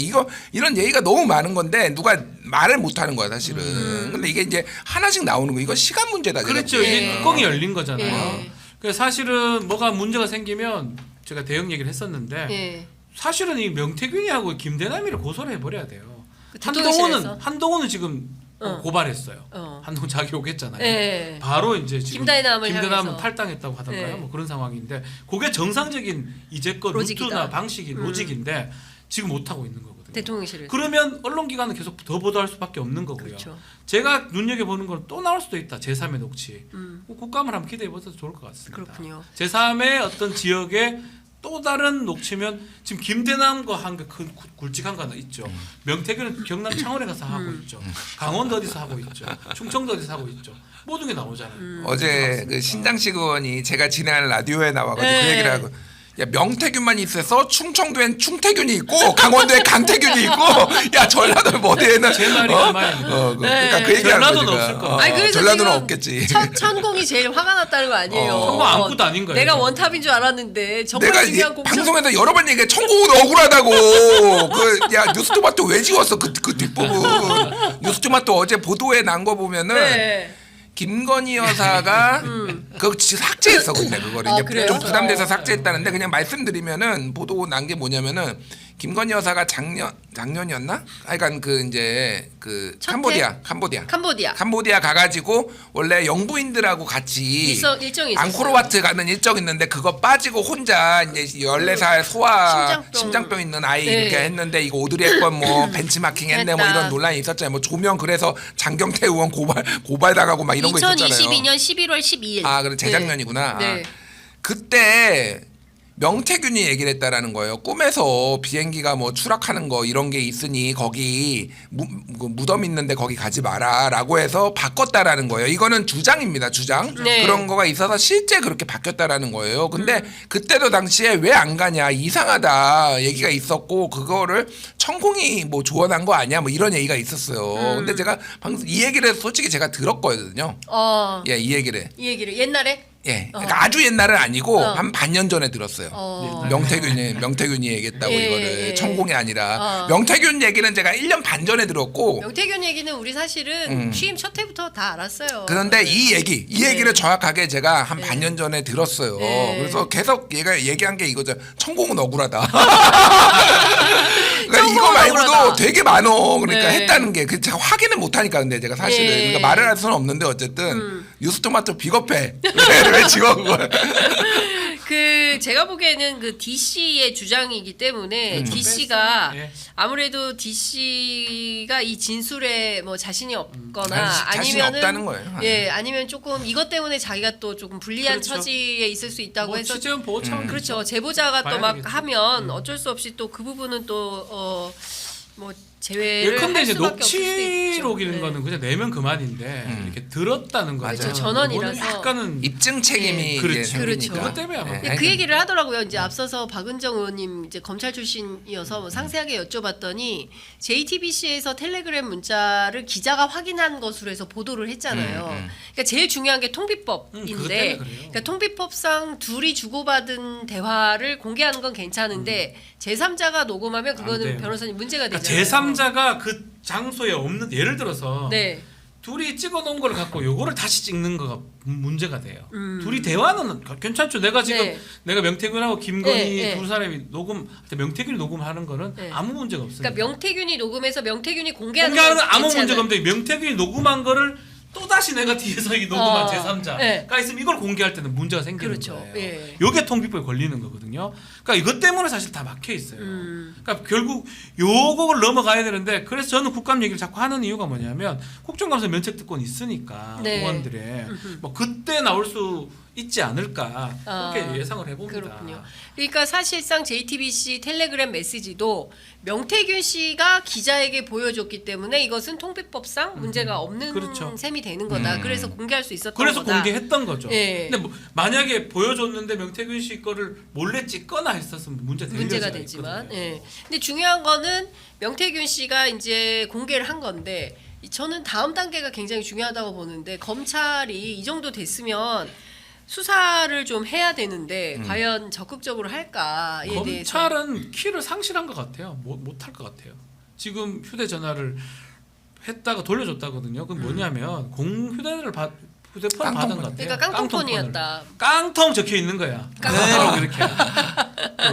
이런 얘기가 너무 많은 건데 누가 말을 못 하는 거야 사실은. 근데 이게 이제 하나씩 나오는 거. 이거 시간 문제다. 제가 그렇죠. 보기에는. 이게 뚜껑이 열린 거잖아요. 예. 그래서 사실은 뭐가 문제가 생기면 제가 대응 얘기를 했었는데 예. 사실은 이 명태균이하고 김대남이를 고소를 해버려야 돼요. 그 대통령실에서? 한동훈은 지금 어. 고발했어요. 어. 한동훈 자기 오겠잖아요. 예. 바로 이제 지금 김대남을 김대남은 향해서. 탈당했다고 하던가요. 네. 뭐 그런 상황인데 그게 정상적인 이제껏 로직이다. 루트나 방식이 로직인데 지금 못 하고 있는 거거든요. 대통령실에서. 그러면 언론기관은 계속 더 보도할 수밖에 없는 거고요. 그렇죠. 제가 눈여겨보는 건 또 나올 수도 있다. 제3의 녹취. 국감을 한번 기대해봐도 좋을 것 같습니다. 그렇군요. 제3의 어떤 지역에 또 다른 녹취면 지금 김대남과 한 그 큰 굵직한 거 하나 있죠. 명태균은 경남 창원에 가서 하고 있죠. 강원도 어디서 하고 있죠. 충청도 어디서 하고 있죠. 모든 게 나오잖아요. 어제 그 신장식 의원이 제가 진행하는 라디오에 나와가지고 그 네. 얘기를 하고 야 명태균만 있어서 충청도엔 충태균이 있고 강원도에 강태균이 있고 야 전라도 어디에는 제 말이 그 말입니다. 그러니까 그 얘기하는 전라도는 거지, 없을 제가. 거예요. 아니, 그래서 전라도는 지금 없겠지. 천공이 제일 화가 났다는 거 아니에요. 천공 아무것도 아닌 거예요, 내가 지금. 원탑인 줄 알았는데 정말 내가 중요한 이 공천. 방송에서 여러 번 얘기해 천국은 억울하다고 야 뉴스토마토 왜 지웠어 그 뒷부분 뉴스토마토 어제 보도에 난 거 보면은 네. 김건희 여사가 그거 진짜 삭제했어 근데 그거를 아, 이제 그래요? 좀 부담돼서 삭제했다는데 그냥 말씀드리면은 보도 난 게 뭐냐면은 김건희 여사가 작년이었나? 하여간 그 이제 그 첫 캄보디아 가가지고 원래 영부인들하고 같이 일정이 있었어요. 앙코르와트 가는 일정 있는데 그거 빠지고 혼자 이제 14살 소아 심장병 있는 아이 네. 이렇게 했는데 이거 오드리 헵번 뭐 벤치마킹 했네 뭐 했다. 이런 논란이 있었잖아요. 뭐 조명 그래서 장경태 의원 고발 당하고 막 이런 거 있었잖아요. 2022년 11월 12일. 아, 그래 재작년이구나. 네. 아, 그때 명태균이 얘기를 했다라는 거예요. 꿈에서 비행기가 뭐 추락하는 거 이런 게 있으니 거기 무덤 있는데 거기 가지 마라라고 해서 바꿨다라는 거예요. 이거는 주장입니다. 주장. 네. 그런 거가 있어서 실제 그렇게 바뀌었다라는 거예요. 근데 그때도 당시에 왜 안 가냐 이상하다 얘기가 있었고 그거를 천공이 뭐 조언한 거 아니야 뭐 이런 얘기가 있었어요. 근데 제가 방금 이 얘기를 솔직히 제가 들었거든요. 예, 이 얘기를. 이 얘기를 옛날에 예, 그러니까 아주 옛날은 아니고 어. 한 반년 전에 들었어요. 명태균이 얘기했다고 예, 이거를 예. 천공이 아니라 어. 명태균 얘기는 제가 1년 반 전에 들었고 명태균 얘기는 우리 사실은 취임 첫 해부터 다 알았어요. 그런데 네. 이 얘기를 정확하게 제가 한 반년 전에 들었어요. 네. 그래서 계속 얘가 얘기한 게 이거죠. 천공은 억울하다. 그러니까 이거 천공은 말고도 억울하다. 되게 많어. 그러니까 네. 했다는 게 그 제가 확인을 못 하니까 근데 제가 사실은 네. 그러니까 말을 할 수는 없는데 어쨌든 뉴스토마토 비겁해. 왜 지워 그걸? 그 제가 보기에는 그 DC의 주장이기 때문에 DC가 예. 아무래도 DC가 이 진술에 뭐 자신이 없거나 자신이 아니면은 없다는 거예요. 예, 아니면 조금 이것 때문에 자기가 또 조금 불리한 그렇죠. 처지에 있을 수 있다고 뭐 해서 취재원 보호 차원 그렇죠. 제보자가 또 봐야 막 되겠죠. 하면 어쩔 수 없이 또 그 부분은 또 뭐 제외를 예컨대 할 이제 수밖에 없을 수도 있죠. 녹취록이라는 네. 거는 그냥 내면 그만인데 이렇게 들었다는 거죠. 맞아요. 전원이라서. 이거는 약간은 입증 책임이 그렇죠. 이제 생기니까. 그것 때문에 아마. 근데 그 얘기를 하더라고요. 이제 앞서서 박은정 의원님 이제 검찰 출신이어서 뭐 상세하게 여쭤봤더니 JTBC에서 텔레그램 문자를 기자가 확인한 것으로 해서 보도를 했잖아요. 그러니까 제일 중요한 게 그것 때문에 통비법인데, 그래요. 그러니까 통비법상 둘이 주고받은 대화를 공개하는 건 괜찮은데 제3자가 녹음하면 안 그거는 돼요. 변호사님 문제가 그러니까 되잖아요. 제3자가 그 장소에 없는 예를 들어서 네. 둘이 찍어놓은 걸 갖고 요거를 다시 찍는 거가 문제가 돼요. 둘이 대화는 괜찮죠. 내가 지금 네. 내가 명태균하고 김건희 네, 네. 두 사람이 명태균이 녹음하는 거는 네. 아무 문제가 없습니다. 그러니까 명태균이 녹음해서 명태균이 공개하는 공개하는 건 건 아무 괜찮아요. 문제가 없는데 명태균이 녹음한 거를 또 다시 내가 뒤에서 이 녹음한 제3자가 네. 있으면 이걸 공개할 때는 문제가 생기는 그렇죠. 거예요. 예. 요게 통비법에 걸리는 거거든요. 그러니까 이것 때문에 사실 다 막혀 있어요. 음. 그러니까 결국 요거를 넘어가야 되는데 그래서 저는 국감 얘기를 자꾸 하는 이유가 뭐냐면 국정감사 면책특권이 있으니까 네. 의원들의 뭐 그때 나올 수 있지 않을까 그렇게 아, 예상을 해봅니다. 그렇군요. 그러니까 사실상 JTBC 텔레그램 메시지도 명태균 씨가 기자에게 보여줬기 때문에 이것은 통비법상 문제가 없는 그렇죠. 셈이 되는 거다. 그래서 공개할 수 있었던 그래서 거다. 공개했던 거죠. 예. 근데 뭐 만약에 보여줬는데 명태균 씨 거를 몰래 찍거나 했었으면 문제가 문제가 되지만, 예. 근데 중요한 거는 명태균 씨가 이제 공개를 한 건데 저는 다음 단계가 굉장히 중요하다고 보는데 검찰이 이 정도 됐으면 수사를 좀 해야 되는데 과연 적극적으로 할까에 대해서 검찰은 키를 상실한 것 같아요. 못할 것 같아요. 지금 휴대전화를 했다가 돌려줬다거든요. 그건 뭐냐면 공휴대를 휴대폰 받은 것 같아요. 그러니까 깡통폰이었다. 깡통 적혀 있는 거야. 그대로 이렇게.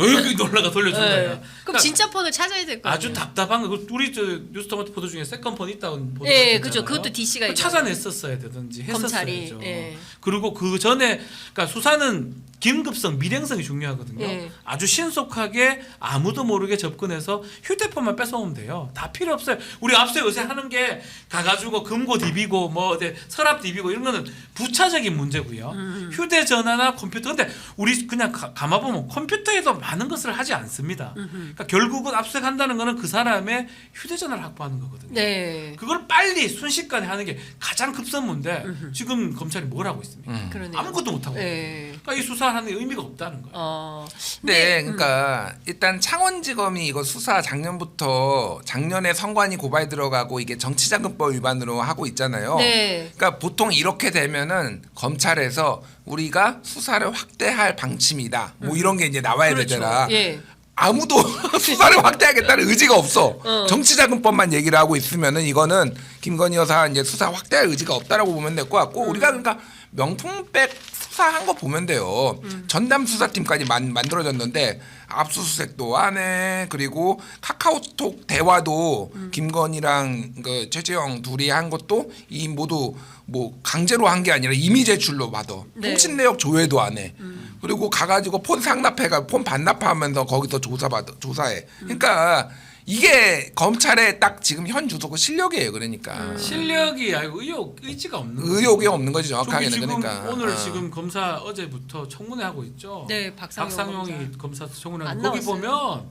여기 놀라가 돌려준 네. 거야. 그럼 그러니까 진짜 폰을 찾아야 될 거예요. 아주 답답한 거. 우리 저 뉴스토마토 보도 중에 세컨폰 있다고 보도. 예, 그죠. 그것도 DC가 그 찾아냈었어야 되든지 검찰이, 했었어야죠. 예. 그리고 그 전에 그러니까 수사는 긴급성, 밀행성이 중요하거든요. 예. 아주 신속하게 아무도 모르게 접근해서 휴대폰만 뺏어오면 돼요. 다 필요 없어요. 우리 앞서 요새 하는 게 가가지고 금고 디비고 뭐 서랍 디비고 이런 거는 부차적인 문제고요. 휴대전화나 컴퓨터. 근데 우리 그냥 감아보면 컴퓨터에도 많은 것을 하지 않습니다. 그러니까 결국은 압수한다는 거는 그 사람의 휴대전화를 확보하는 거거든요. 네. 그걸 빨리 순식간에 하는 게 가장 급선무인데 지금 검찰이 뭘 하고 있습니까? 그러네요. 아무것도 못 하고. 네. 그러니까 이 수사하는 게 의미가 없다는 거예요. 네, 그러니까 일단 창원지검이 이거 수사 작년에 선관위 고발 들어가고 이게 정치자금법 위반으로 하고 있잖아요. 네. 그러니까 보통 이렇게 되면은 검찰에서 우리가 수사를 확대할 방침이다. 뭐 이런 게 이제 나와야 그렇죠. 되잖아. 예. 아무도 수사를 확대하겠다는 의지가 없어. 정치자금법만 얘기를 하고 있으면은 이거는 김건희 여사 이제 수사 확대할 의지가 없다라고 보면 될 것 같고 우리가 그러니까 명품백 수사한 거 보면 돼요. 전담 수사팀까지 만들어졌는데 압수수색도 안 해. 그리고 카카오톡 대화도 김건희랑 그 최재형 둘이 한 것도 이 모두 뭐 강제로 한 게 아니라 임의 제출로 받아. 네. 통신 내역 조회도 안 해. 그리고 가가지고 폰 상납해가 폰 반납하면서 거기서 조사해. 그러니까 이게 검찰의 딱 지금 현 주소가 실력이에요. 그러니까 실력이 아니고 의지가 없는 거예요. 의욕이 없는 거지 저기 정확하게는. 지금 그러니까 오늘 지금 검사 어제부터 청문회 하고 있죠. 네, 박상용이 검사 청문회 안 거기 나왔어요. 보면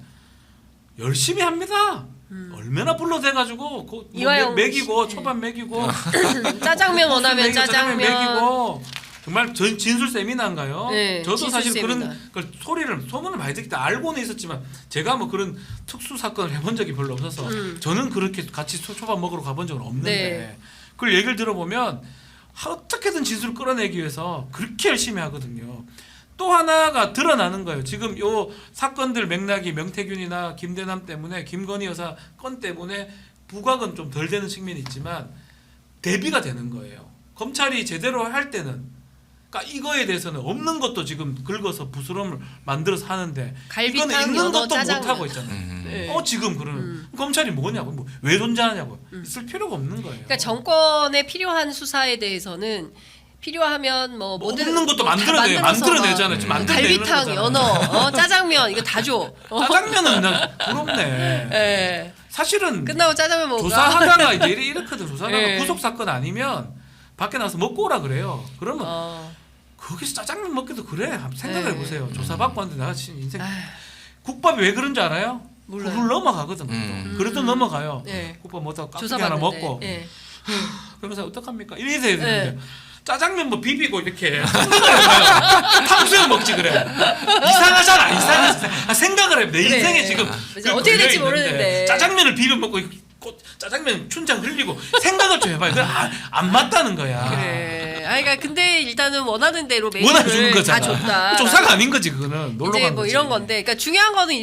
열심히 합니다. 얼마나 불러대가지고 그 이화영 먹이고 씨. 초밥 먹이고 짜장면 원하면 짜장면. 먹이고 정말 진술 세미나인가요? 네, 저도 진술 사실 세미나. 그런 걸 소문을 많이 듣기 때문에 알고는 있었지만 제가 뭐 그런 특수 사건을 해본 적이 별로 없어서 저는 그렇게 같이 초밥 먹으러 가본 적은 없는데 네. 그걸 얘기를 들어보면 어떻게든 진술을 끌어내기 위해서 그렇게 열심히 하거든요. 또 하나가 드러나는 거예요. 지금 요 사건들 맥락이 명태균이나 김대남 때문에 김건희 여사 건 때문에 부각은 좀 덜 되는 측면이 있지만 대비가 되는 거예요. 검찰이 제대로 할 때는 그러니까 이거에 대해서는 없는 것도 지금 긁어서 부스럼을 만들어서 하는데 갈비탕, 이거는 있는 연어, 것도 짜장면. 못 하고 있잖아요. 네. 지금 그러는 검찰이 뭐냐고 뭐 왜 존재하냐고 있을 필요가 없는 거예요. 그러니까 정권에 필요한 수사에 대해서는 필요하면 뭐 뭐 모든 없는 것도 뭐 다 만들어내요. 만들어서 만들어내잖아요. 지금 만들어내는 갈비탕, 거잖아요. 연어, 짜장면 이거 다 줘. 짜장면은 그냥 부럽네. 예. 사실은 끝나고 짜장면 먹어. 조사하다가 이제 이렇거든. 조사하다가 네. 구속 사건 아니면 밖에 나가서 먹고 오라 그래요. 그러면 어. 거기서 짜장면 먹기도 그래. 한번 생각을 네. 해보세요. 조사받고 왔는데 나 진짜 인생 아휴. 국밥이 왜 그런 줄 알아요? 몰라요. 훌 넘어가거든. 그래도 넘어가요. 네. 오빠 뭐 깍두기 조사 하나 받는데. 먹고 예. 그러면서 어떡합니까? 이래야 되는데 네. 짜장면 뭐 비비고 이렇게 탕수육 먹지 그래. 이상하잖아. 생각을 해. 내 그래. 인생에 지금 맞아. 어떻게 될지 걸려있는데 모르는데. 짜장면을 비벼 먹고 짜장면 춘장 흘리고 생각을 좀 해봐요. 안 맞다는 거야. 그래. 아, 그러니까 근데 일단은 원하는 대로 원하는 주는 메뉴를 다 거잖아. 줬다. 조사가 아닌 거지 그거는. 놀러 이제 간 뭐 거지. 이런 건데, 그러니까 중요한 거는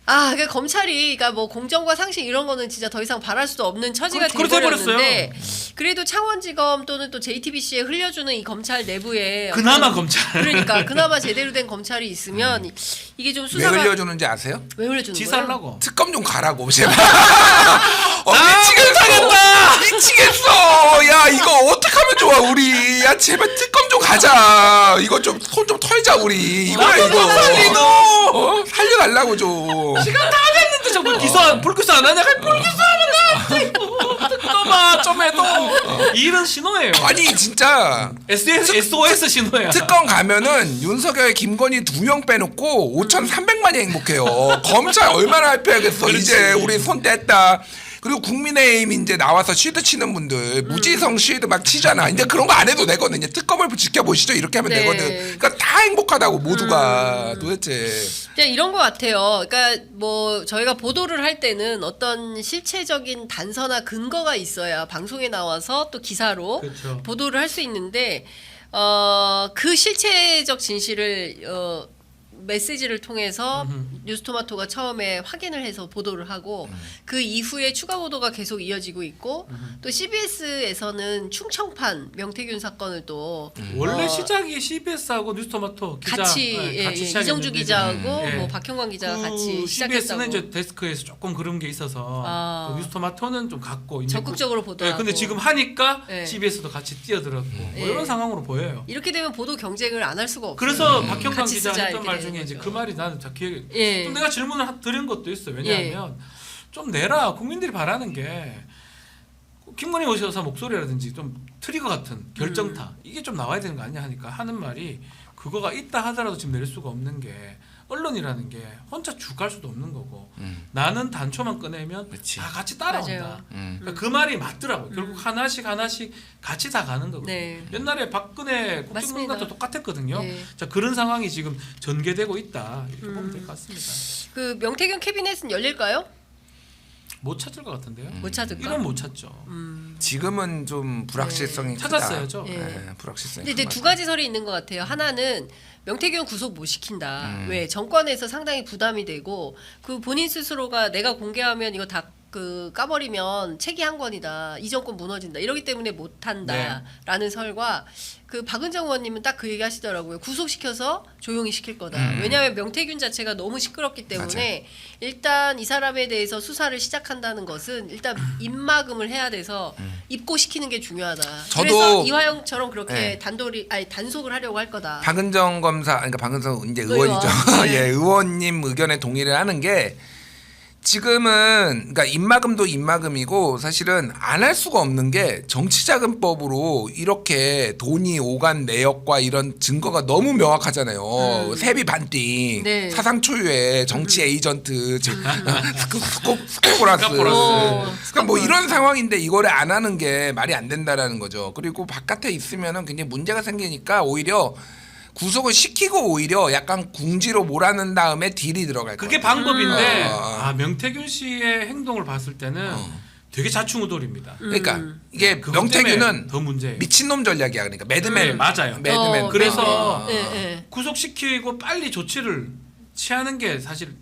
그러니까 검찰이, 그러니까 뭐 공정과 상식 이런 거는 진짜 더 이상 바랄 수도 없는 처지가 그렇게 돼버렸는데, 그래도 창원지검 또는 또 JTBC에 흘려주는 이 검찰 내부에 그나마 어떤- 검찰. 그러니까 그나마 제대로 된 검찰이 있으면 이게 좀 왜 수사가 흘려주는지 아세요? 왜 흘려주는 거예요? 지살라고. 특검 좀 가라고 제발. 미치겠어. 미치겠어. 야 이거 어떻게 하면 좋아 우리. 야 제발 특검 좀 가자. 이거 좀 손 좀 털자 우리. 이거야 이거. 살려달라고 좀. 시간 다 됐는데 저거 기소 불기소 안 하냐? 불기소하면 잠깐만 좀 해도 이런 신호예요. 아니 진짜 SOS 신호야. 특검 가면은 윤석열, 김건희 2명 빼놓고 5,300만이 행복해요. 검찰 얼마나 할피하겠어. 이제 우리 손 뗐다. 그리고 국민의힘 이제 나와서 쉴드 치는 분들 무지성 쉴드 막 치잖아. 이제 그런 거 안 해도 되거든요. 특검을 지켜보시죠. 이렇게 하면 네. 되거든. 그러니까 다 행복하다고 모두가 도대체. 그냥 이런 것 같아요. 그러니까 뭐 저희가 보도를 할 때는 어떤 실체적인 단서나 근거가 있어야 방송에 나와서 또 기사로 그렇죠. 보도를 할 수 있는데 그 실체적 진실을 메시지를 통해서 뉴스토마토가 처음에 확인을 해서 보도를 하고 그 이후에 추가 보도가 계속 이어지고 있고 또 CBS에서는 충청판 명태균 사건을 또 원래 시작이 CBS하고 뉴스토마토 기자 같이, 같이 이정주 시작했는데 기자하고 예. 뭐 박형광 기자가 같이 CBS는 시작했다고. 이제 데스크에서 조금 그런 게 있어서 아. 그 뉴스토마토는 좀 갖고 이제 적극적으로 보도하고. 근데 지금 하니까 예. CBS도 같이 뛰어들었고 뭐 예. 이런 상황으로 보여요. 이렇게 되면 보도 경쟁을 안 할 수가 없어요. 그래서 박형광 같이 기자 쓰자, 했던 이렇게 말 되는 중에 이제 거죠. 그 말이 나는 자 기억에 예. 좀 내가 질문을 드린 것도 있어요. 왜냐하면 좀 내라. 국민들이 바라는 게 김건희 여사 목소리라든지 좀 트리거 같은 결정타 이게 좀 나와야 되는 거 아니냐 하니까 하는 말이 그거가 있다 하더라도 지금 낼 수가 없는 게 언론이라는 게 혼자 쭉 갈 수도 없는 거고 나는 단초만 꺼내면 그치. 다 같이 따라온다. 맞아요. 그러니까 그 말이 맞더라고요. 결국 하나씩 같이 다 가는 거거든요. 네. 옛날에 박근혜 맞습니다. 국정농단도 똑같았거든요. 네. 자 그런 상황이 지금 전개되고 있다 이렇게 보면 될 것 같습니다. 그 명태균 캐비넷은 열릴까요? 못 찾을 것 같은데요. 못 찾을까? 이런 못 찾죠. 지금은 좀 불확실성이 크다. 찾았어야죠. 예. 네, 불확실성이. 근데 이제 큰 두 것 같아요. 가지 설이 있는 것 같아요. 하나는 명태균 구속 못 시킨다. 왜 정권에서 상당히 부담이 되고 그 본인 스스로가 내가 공개하면 이거 다 그 까버리면 책이 한 권이다. 이 정권 무너진다. 이러기 때문에 못 한다라는 설과 그 박은정 의원님은 딱 그 얘기 하시더라고요. 구속시켜서 조용히 시킬 거다. 왜냐하면 명태균 자체가 너무 시끄럽기 때문에 일단 이 사람에 대해서 수사를 시작한다는 것은 일단 입막음을 해야 돼서 입고시키는 게 중요하다. 저도- 그래서 이화영처럼 그렇게 네. 단속을 하려고 할 거다. 박은정 검사, 그러니까 박은정 이제 의원. 의원이죠. 네. 예, 의원님 의견에 동의를 하는 게 지금은 그러니까 입막음도 입막음이고 사실은 안 할 수가 없는 게 정치자금법으로 이렇게 돈이 오간 내역과 이런 증거가 너무 명확하잖아요. 세비 반띵, 네. 사상 초유의 정치 에이전트, 스코보라스. 그러니까 뭐 이런 상황인데 이거를 안 하는 게 말이 안 된다라는 거죠. 그리고 바깥에 있으면은 굉장히 문제가 생기니까 오히려 구속을 시키고 오히려 약간 궁지로 몰아넣은 다음에 딜이 들어갈 거예요. 그게 방법인데 어. 명태균 씨의 행동을 봤을 때는 되게 자충우돌입니다. 그러니까 이게 그것 때문에 명태균은 더 문제예요. 미친놈 전략이야. 그러니까 매드맨. 맞아요. 매드맨. 그래서 네, 네. 구속시키고 빨리 조치를 취하는 게 사실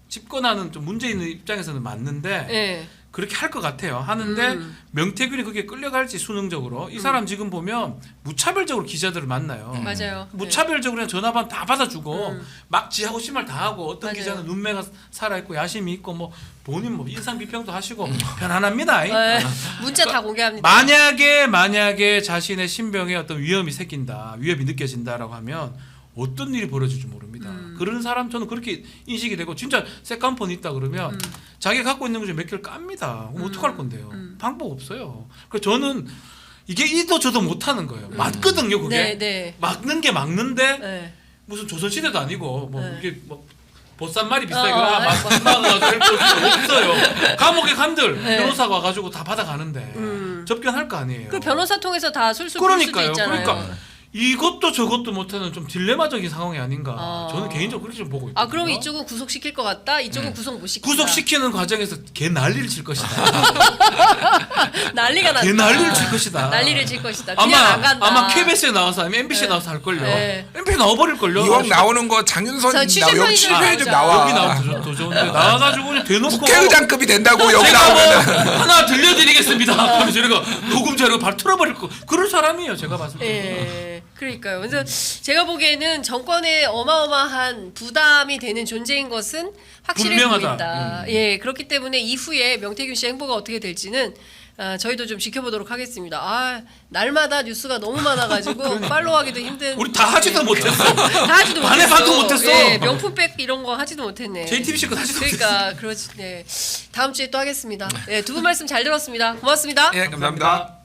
집권하는 좀 문제 있는 입장에서는 맞는데 네. 그렇게 할 것 같아요. 하는데 명태균이 그게 끌려갈지 수능적으로 이 사람 지금 보면 무차별적으로 기자들을 만나요. 맞아요. 무차별적으로 그냥 전화번 다 받아주고 막 지하고 심할 다 하고 어떤 맞아요. 기자는 눈매가 살아있고 야심이 있고 뭐 본인 뭐 인상 비평도 하시고 편안합니다. 네. 문자 다 공개합니다. 만약에 자신의 신병에 어떤 위험이 생긴다, 위협이 느껴진다라고 하면 어떤 일이 벌어질지 모릅니다. 그런 사람 저는 그렇게 인식이 되고 진짜 세컨폰 있다 그러면 자기가 갖고 있는 거 중에 몇 개를 깝니다. 그럼 어떡할 건데요? 방법 없어요. 그래서 저는 이게 이도 저도 못하는 거예요. 맞거든요, 그게. 네, 네. 막는 게 막는데 네. 무슨 조선시대도 아니고 뭐 네. 이게 뭐 보쌈말이 비싸게 아, 막될 곳이 없어요. 감옥에 간들 네. 변호사가 와가지고 다 받아가는데 접견할 거 아니에요. 그 변호사 통해서 다 술술 풀 수도 그러니까요. 있잖아요. 그러니까 이것도 저것도 못하는 좀 딜레마적인 상황이 아닌가. 아. 저는 개인적으로 그렇게 좀 보고 있거든요. 아 그럼 이쪽은 구속시킬 것 같다. 이쪽은 구속 못 시킨다. 구속시키는 과정에서 개 난리를 칠 것이다. 난리가 났다. 개 난리를 칠 것이다. 난리를 칠 것이다. 그냥 안 간다. 아마 KBS에 나와서 아니면 MBC에 네. 나와서 할 걸요. 네. MBC 나와버릴 걸요. 이왕 나오는 거 장윤선 저 취재 여기 편의점 취재 좀 나오자. 나와. 여기 나와도 더 좋은데 나와가지고 그냥 대놓고 국회의장급이 된다고 여기 제가 뭐 나오면 하나 들려드리겠습니다. 그러면 저희가 녹음 자료 바로 틀어버릴 거. 그럴 사람이에요. 제가 봤을 때. 예, 그러니까요. 그래서 제가 보기에는 정권에 어마어마한 부담이 되는 존재인 것은 확실해 분명하다. 보인다. 예, 그렇기 때문에 이후에 명태균 씨 행보가 어떻게 될지는 저희도 좀 지켜보도록 하겠습니다. 아, 날마다 뉴스가 너무 많아가지고 팔로우하기도 힘든. 우리 다 하지도 못했어. 다 하지도 반의 못했어. 반도 못했어. 예, 명품백 이런 거 하지도 못했네. JTBC 거 하지도 못했어. 그러니까 그렇지. 네. 다음 주에 또 하겠습니다. 네, 두 분 말씀 잘 들었습니다. 고맙습니다. 예 감사합니다.